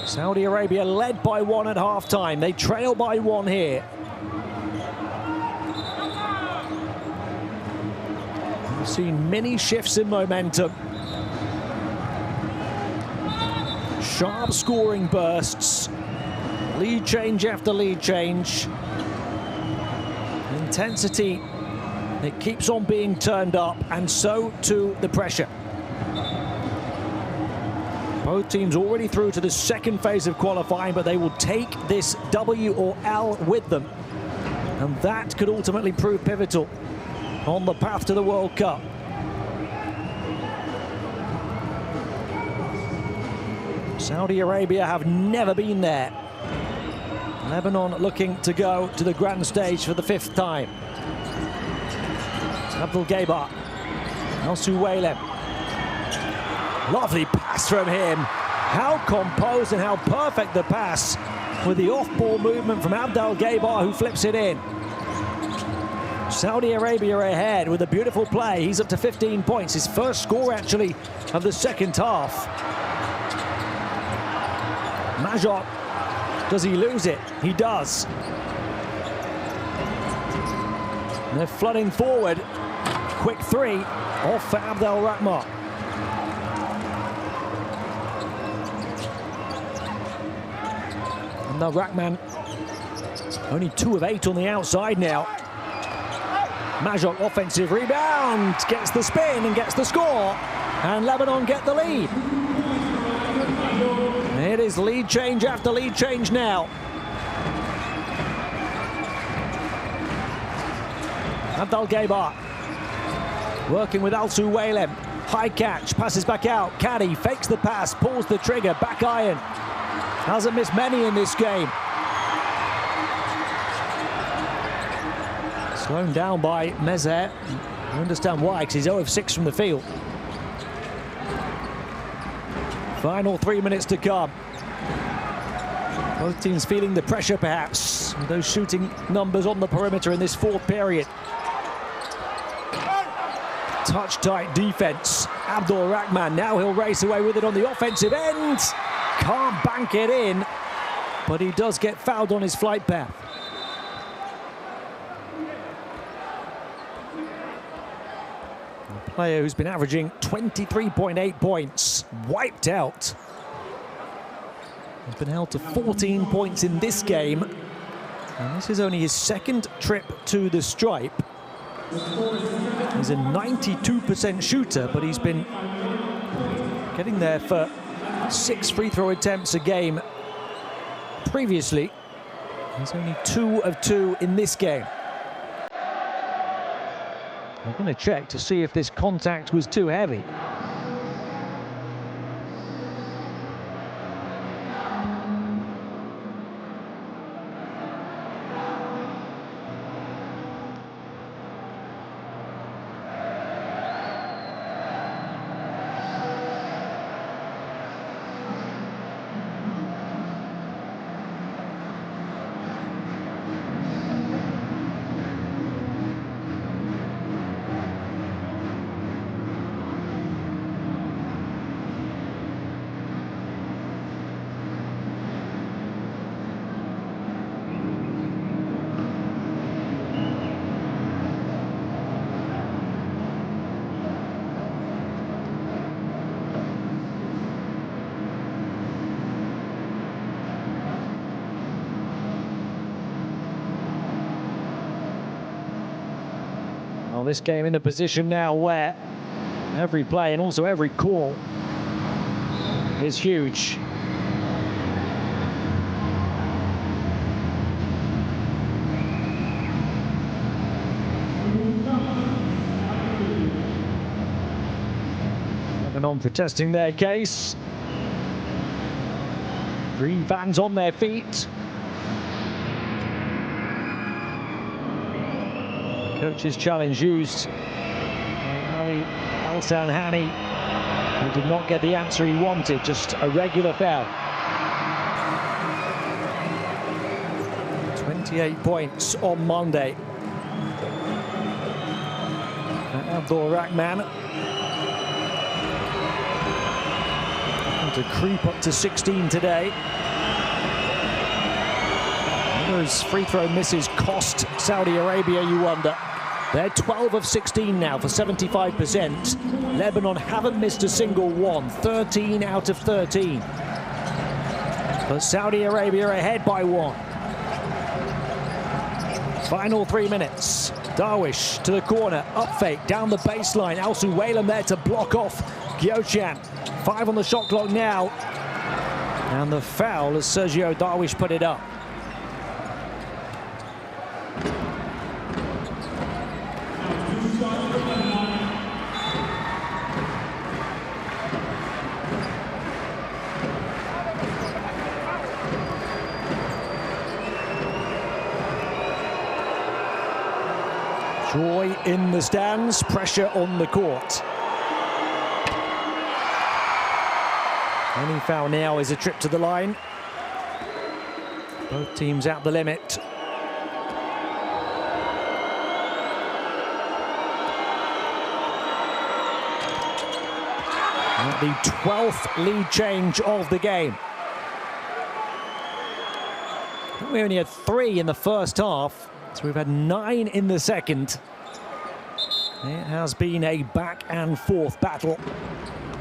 Saudi Arabia led by 1 at halftime. They trail by 1 here. We've seen many shifts in momentum. Sharp scoring bursts, lead change after lead change. Intensity, it keeps on being turned up, and so too the pressure. Both teams already through to the second phase of qualifying, but they will take this W or L with them. And that could ultimately prove pivotal on the path to the World Cup. Saudi Arabia have never been there. Lebanon looking to go to the grand stage for the 5th time. Abdul Gaybar. Al-Suwaylem. Lovely pass from him. How composed and how perfect the pass, with the off-ball movement from Abdul Gaybar, who flips it in. Saudi Arabia ahead with a beautiful play. He's up to 15 points. His first score, actually, of the second half. Majok, does he lose it? He does. And they're flooding forward. Quick 3 off for Abdul Rahman. And now Rahman, only 2 of 8 on the outside now. Majok, offensive rebound, gets the spin and gets the score. And Lebanon get the lead. It is lead change after lead change now. Abdul Gaybar working with Al-Suwaylem. High catch, passes back out. Caddy fakes the pass, pulls the trigger, back iron. Hasn't missed many in this game. Slowed down by Mezher. I understand why, because he's 0 of 6 from the field. Final 3 minutes to come. Both teams feeling the pressure, perhaps, with those shooting numbers on the perimeter in this 4th period. Touch-tight defense. Abdul Rahman, now he'll race away with it on the offensive end. Can't bank it in, but he does get fouled on his flight path. A player who's been averaging 23.8 points, wiped out. He's been held to 14 points in this game. And this is only his second trip to the stripe. He's a 92% shooter, but he's been getting there for 6 free throw attempts a game previously. He's only 2 of 2 in this game. I'm going to check to see if this contact was too heavy. Well, this game in a position now where every play and also every call is huge. Lebanon protesting their case. 3 fans on their feet. Coach's challenge used by Alsan Hani, who did not get the answer he wanted, just a regular foul. 28 points on Monday. Abdul Rahman to creep up to 16 today. Those free throw misses cost Saudi Arabia, you wonder. They're 12 of 16 now for 75%. Lebanon haven't missed a single one, 13 out of 13. But Saudi Arabia ahead by 1. Final 3 minutes. Darwish to the corner, up fake, down the baseline. Al Suwaylam there to block off Gyochan. 5 on the shot clock now. And the foul as Sergio Darwish put it up. Joy in the stands, pressure on the court. Any foul now is a trip to the line. Both teams at the limit. And the 12th lead change of the game. We only had 3 in the first half. So we've had 9 in the second. It has been a back and forth battle.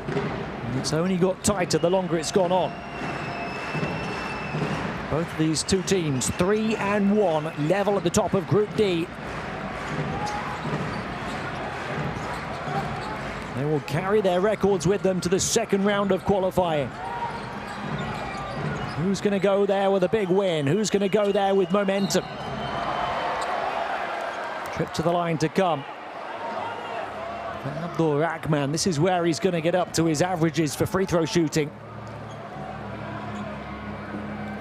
And it's only got tighter the longer it's gone on. Both of these two teams, 3 and 1, level at the top of Group D. They will carry their records with them to the second round of qualifying. Who's going to go there with a big win? Who's going to go there with momentum? Trip to the line to come. Abdul Rahman, this is where he's going to get up to his averages for free throw shooting.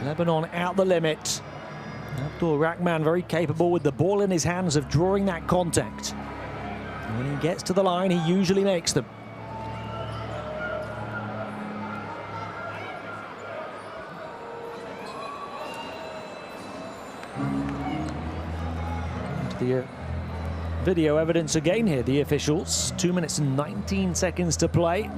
Lebanon out the limit. Abdul Rahman very capable with the ball in his hands of drawing that contact. When he gets to the line, he usually makes them. The video evidence again here, the officials. 2 minutes and 19 seconds to play.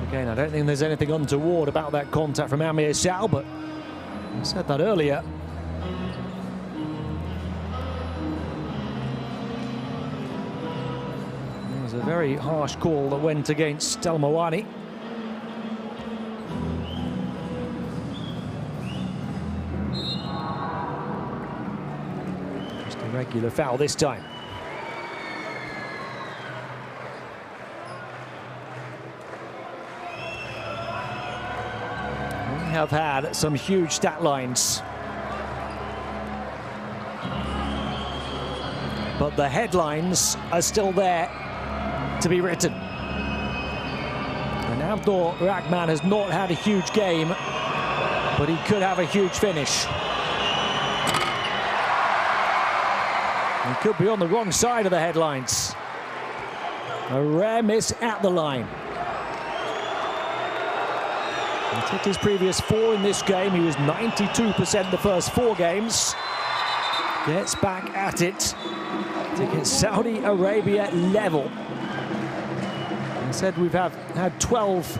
Again, I don't think there's anything untoward about that contact from Amir Sal, but I said that earlier. It was a very harsh call that went against El Mawani. Just a regular foul this time. Have had some huge stat lines, but the headlines are still there to be written. And Abdul Rahman has not had a huge game, but he could have a huge finish. He could be on the wrong side of the headlines. A rare miss at the line. He's hit his previous 4 in this game. He was 92% the first 4 games. Gets back at it to get Saudi Arabia level. I said we've had 12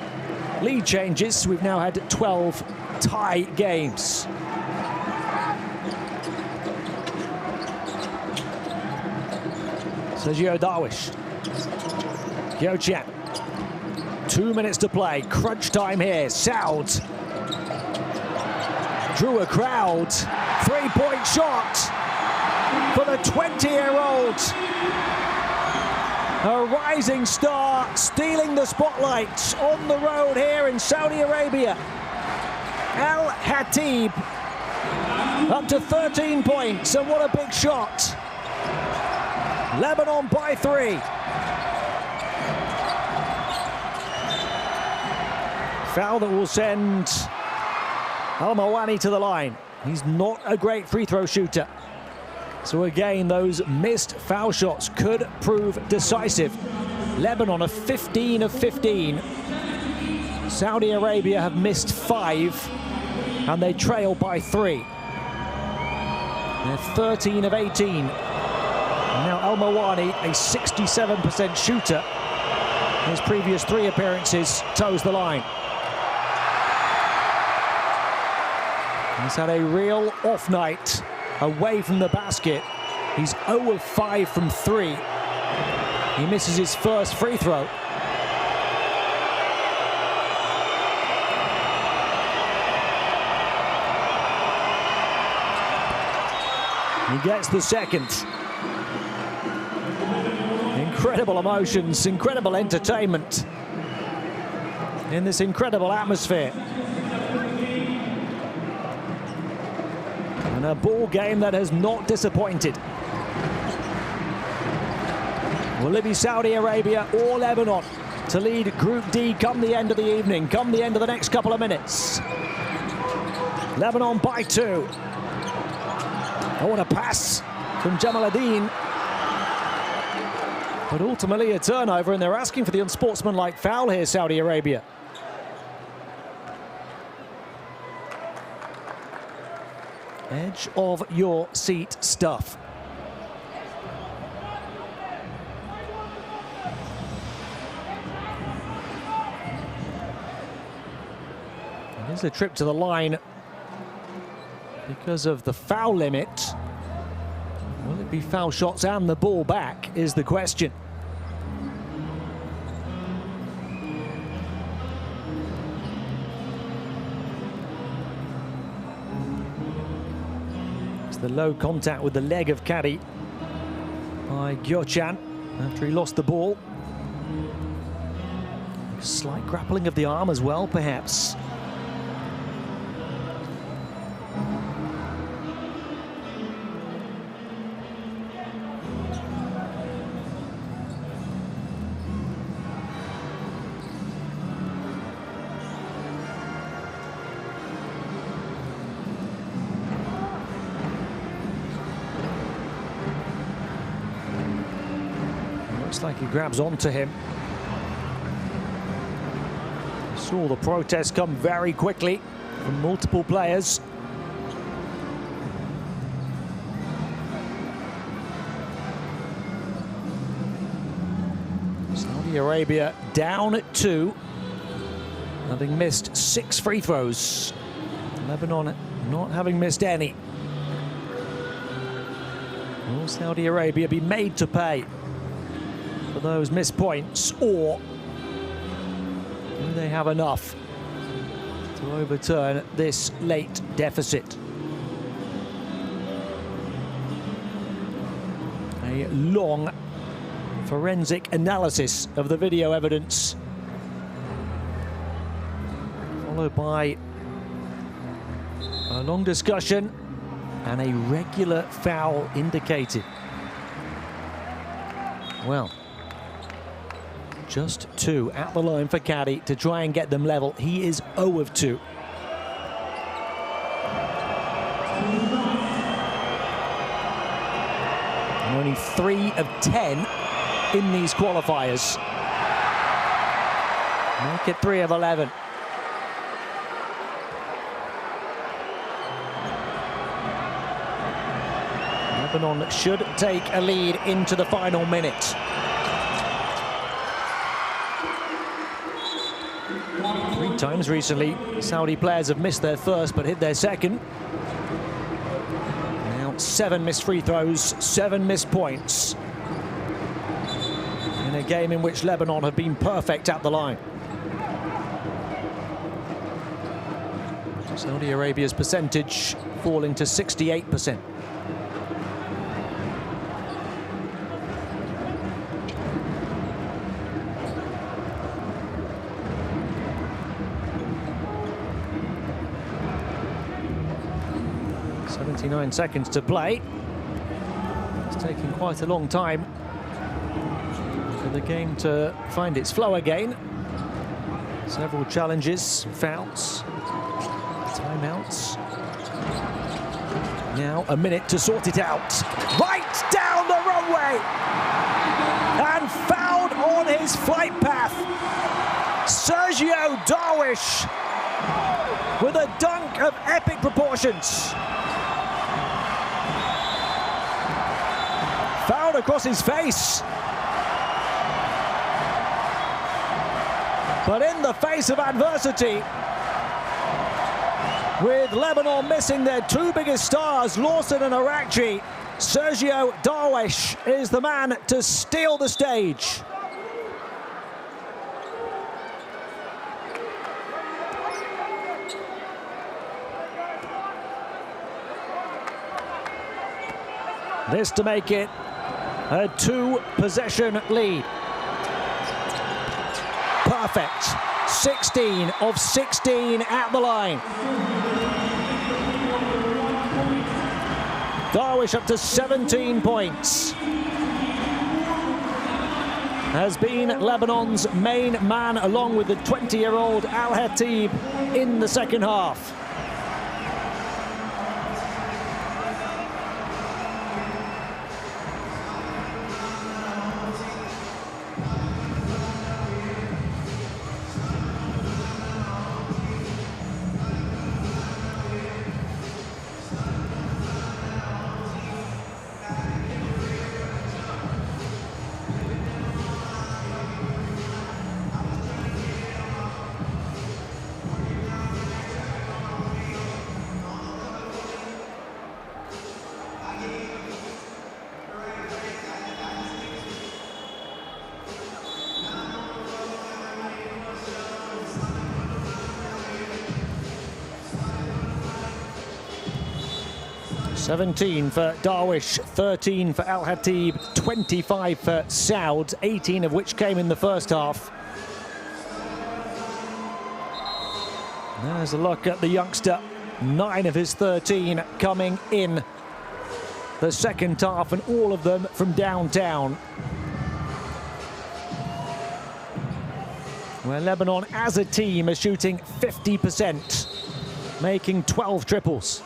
lead changes. We've now had 12 tie games. Sergio Darwish. Gyo-Chan. 2 minutes to play, crunch time here. Saud drew a crowd. 3-point shot for the 20-year-old. A rising star stealing the spotlight on the road here in Saudi Arabia. Al Hatib up to 13 points, and what a big shot. Lebanon by 3. Foul that will send Al Mawani to the line. He's not a great free throw shooter. So again, those missed foul shots could prove decisive. Lebanon are 15 of 15. Saudi Arabia have missed 5, and they trail by 3. They're 13 of 18. Now Al Mawani, a 67% shooter. His previous 3 appearances toes the line. He's had a real off night away from the basket. He's 0 of 5 from 3. He misses his first free throw. He gets the second. Incredible emotions, incredible entertainment in this incredible atmosphere. And a ball game that has not disappointed. Will it be Saudi Arabia or Lebanon to lead Group D come the end of the evening, come the end of the next couple of minutes? Lebanon by 2. Oh, what a pass from Jamaluddin. But ultimately a turnover, and they're asking for the unsportsmanlike foul here, Saudi Arabia. Edge of your seat stuff. It is a trip to the line because of the foul limit. Will it be foul shots and the ball back is the question. The low contact with the leg of Caddy by Gyo-Chan after he lost the ball. Slight grappling of the arm as well, perhaps. Looks like he grabs onto him. Saw the protest come very quickly from multiple players. Saudi Arabia down at 2. having missed 6 free throws. Lebanon not having missed any. Will Saudi Arabia be made to pay for those missed points, or do they have enough to overturn this late deficit? A long forensic analysis of the video evidence, followed by a long discussion and a regular foul indicated. Well, just 2 at the line for Caddy to try and get them level. He is 0 of 2. And only 3 of 10 in these qualifiers. Make it 3 of 11. Lebanon should take a lead into the final minute. Three times recently, Saudi players have missed their first but hit their second. Now 7 missed free throws, 7 missed points, in a game in which Lebanon have been perfect at the line. Saudi Arabia's percentage falling to 68%. Seconds to play. It's taking quite a long time for the game to find its flow again. Several challenges, fouls, timeouts. Now a minute to sort it out. Right down the runway! And fouled on his flight path. Sergio Darwish with a dunk of epic proportions. Fouled across his face. But in the face of adversity, with Lebanon missing their 2 biggest stars, Lawson and Arakji, Sergio Darwish is the man to steal the stage. This to make it a 2-possession lead. Perfect. 16 of 16 at the line. Darwish up to 17 points. Has been Lebanon's main man, along with the 20-year-old Al-Hatib in the second half. $17 for Darwish, 13 for Al-Hatib, 25 for Saud, 18 of which came in the first half. There's a look at the youngster, 9 of his 13 coming in the second half, and all of them from downtown. Where Lebanon as a team are shooting 50%, making 12 triples.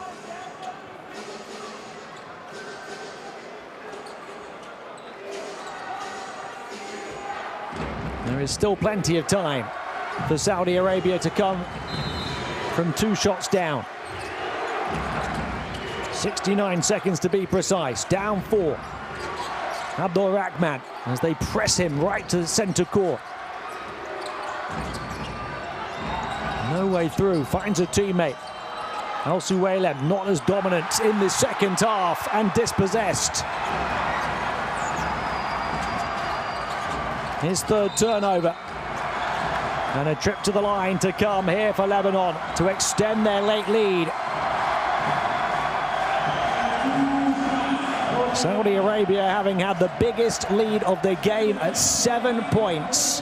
There is still plenty of time for Saudi Arabia to come from 2 shots down. 69 seconds to be precise, down 4. Abdul Rahman as they press him right to the center court. No way through, finds a teammate. El Suwaylem not as dominant in the second half and dispossessed. His third turnover. And a trip to the line to come here for Lebanon to extend their late lead. Saudi Arabia having had the biggest lead of the game at 7 points.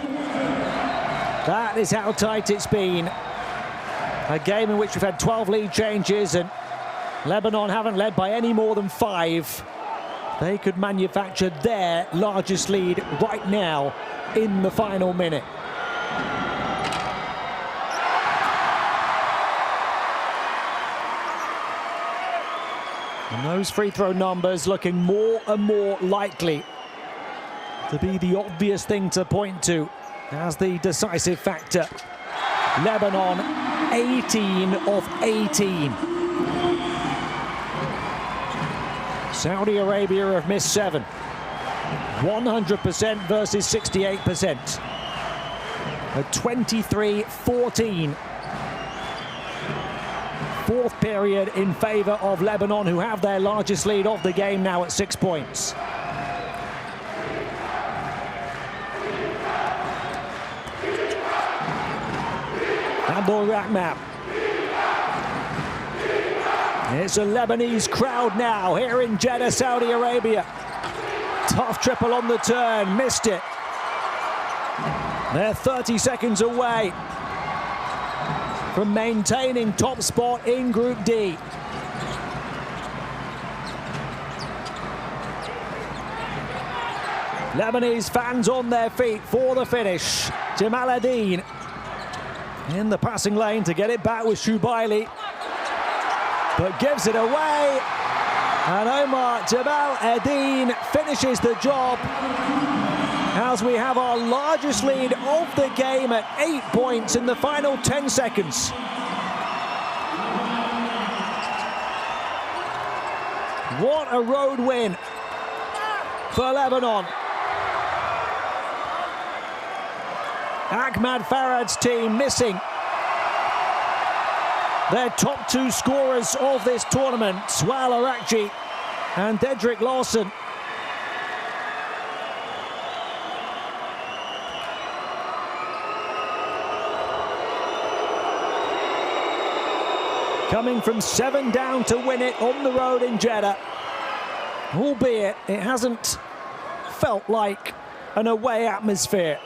That is how tight it's been. A game in which we've had 12 lead changes and Lebanon haven't led by any more than 5. They could manufacture their largest lead right now in the final minute. And those free throw numbers looking more and more likely to be the obvious thing to point to as the decisive factor. Lebanon, 18 of 18. Saudi Arabia have missed 7. 100% versus 68%. A 23-14. Fourth period in favor of Lebanon, who have their largest lead of the game now at 6 points. Abdul Rahman. It's a Lebanese crowd now here in Jeddah, Saudi Arabia. Tough triple on the turn, missed it. They're 30 seconds away from maintaining top spot in Group D. Lebanese fans on their feet for the finish. Jamal Adine in the passing lane to get it back with Shubaili, but gives it away. And Omar Jamal Adine finishes the job as we have our largest lead of the game at 8 points in the final 10 seconds. What a road win for Lebanon. Ahmad Farad's team missing their top 2 scorers of this tournament, Wael Arakji and Dedrick Lawson. Coming from 7 down to win it on the road in Jeddah, albeit it hasn't felt like an away atmosphere.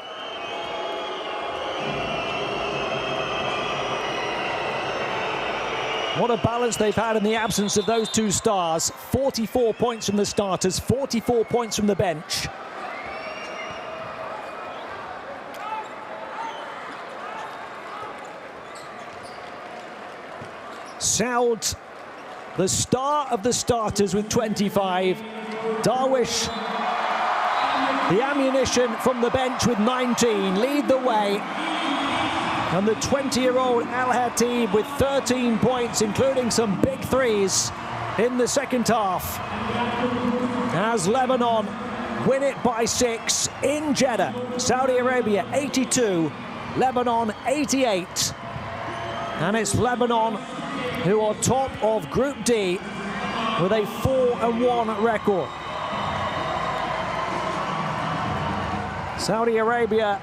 What a balance they've had in the absence of those 2 stars. 44 points from the starters, 44 points from the bench. Saud, the star of the starters with 25. Darwish, the ammunition from the bench with 19, lead the way. And the 20-year-old Al Hatib with 13 points, including some big threes in the second half. As Lebanon win it by 6 in Jeddah. Saudi Arabia 82, Lebanon 88. And it's Lebanon who are top of Group D with a 4-1 record. Saudi Arabia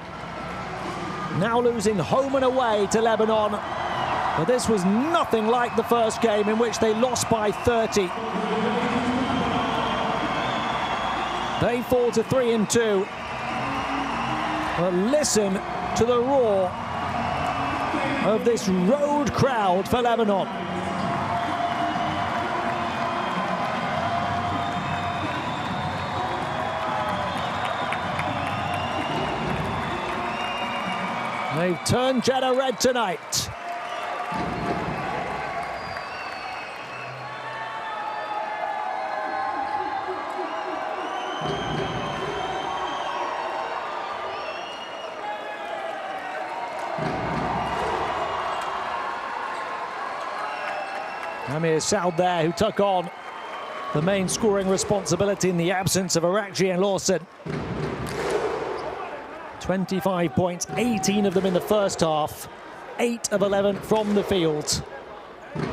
now losing home and away to Lebanon. But this was nothing like the first game in which they lost by 30. They fall to 3-2. But listen to the roar of this road crowd for Lebanon. They've turned Jeddah red tonight. Amir Saud there, who took on the main scoring responsibility in the absence of Arakji and Lawson. 25 points, 18 of them in the first half. 8 of 11 from the field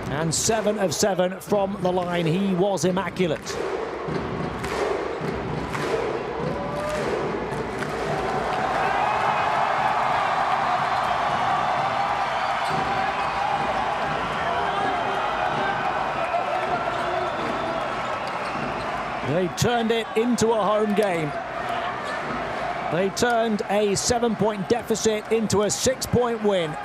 and 7 of 7 from the line. He was immaculate. They turned it into a home game. They turned a 7-point deficit into a 6-point win.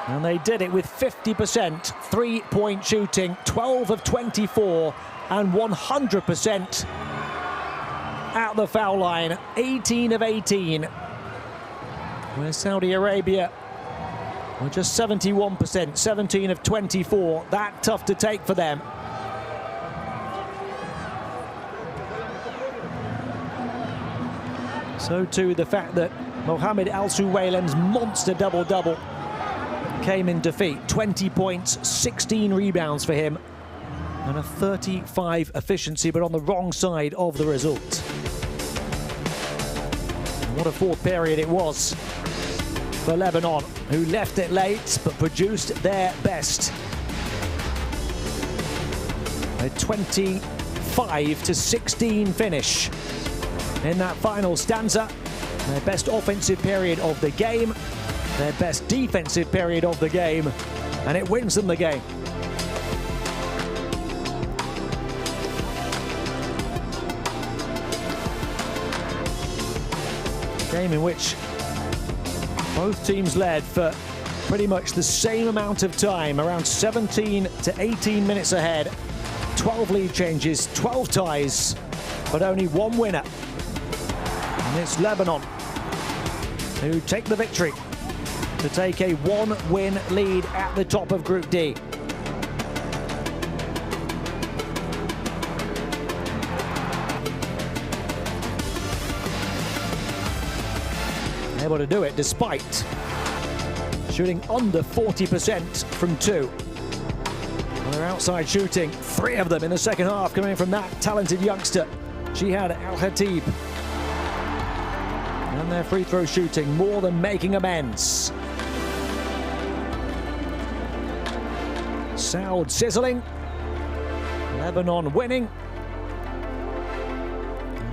And they did it with 50% three-point shooting, 12 of 24, and 100% at the foul line, 18 of 18. Where Saudi Arabia were just 71%, 17 of 24. That tough to take for them. So too the fact that Mohamed Al Suwailem's monster double-double came in defeat. 20 points, 16 rebounds for him, and a 35 efficiency, but on the wrong side of the result. And what a fourth period it was for Lebanon, who left it late but produced their best. A 25-16 finish in that final stanza. Their best offensive period of the game, their best defensive period of the game, and it wins them the game. A game in which both teams led for pretty much the same amount of time, around 17 to 18 minutes ahead. 12 lead changes, 12 ties, but only one winner. And it's Lebanon who take the victory to take a one-win lead at the top of Group D. Able to do it despite shooting under 40% from two. Their outside shooting, 3 of them in the second half coming from that talented youngster, Jihad Al-Khatib. And their free throw shooting more than making amends. Saud sizzling, Lebanon winning.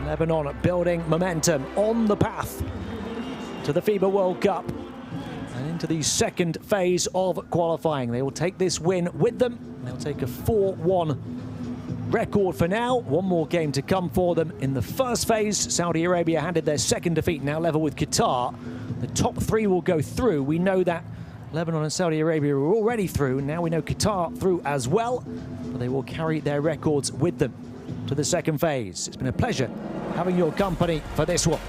Lebanon building momentum on the path to the FIBA World Cup and into the second phase of qualifying. They will take this win with them. They'll take a 4-1 record for now. One more game to come for them. In the first phase, Saudi Arabia handed their second defeat, now level with Qatar. The top 3 will go through. We know that Lebanon and Saudi Arabia are already through. Now we know Qatar through as well. But they will carry their records with them to the second phase. It's been a pleasure having your company for this one.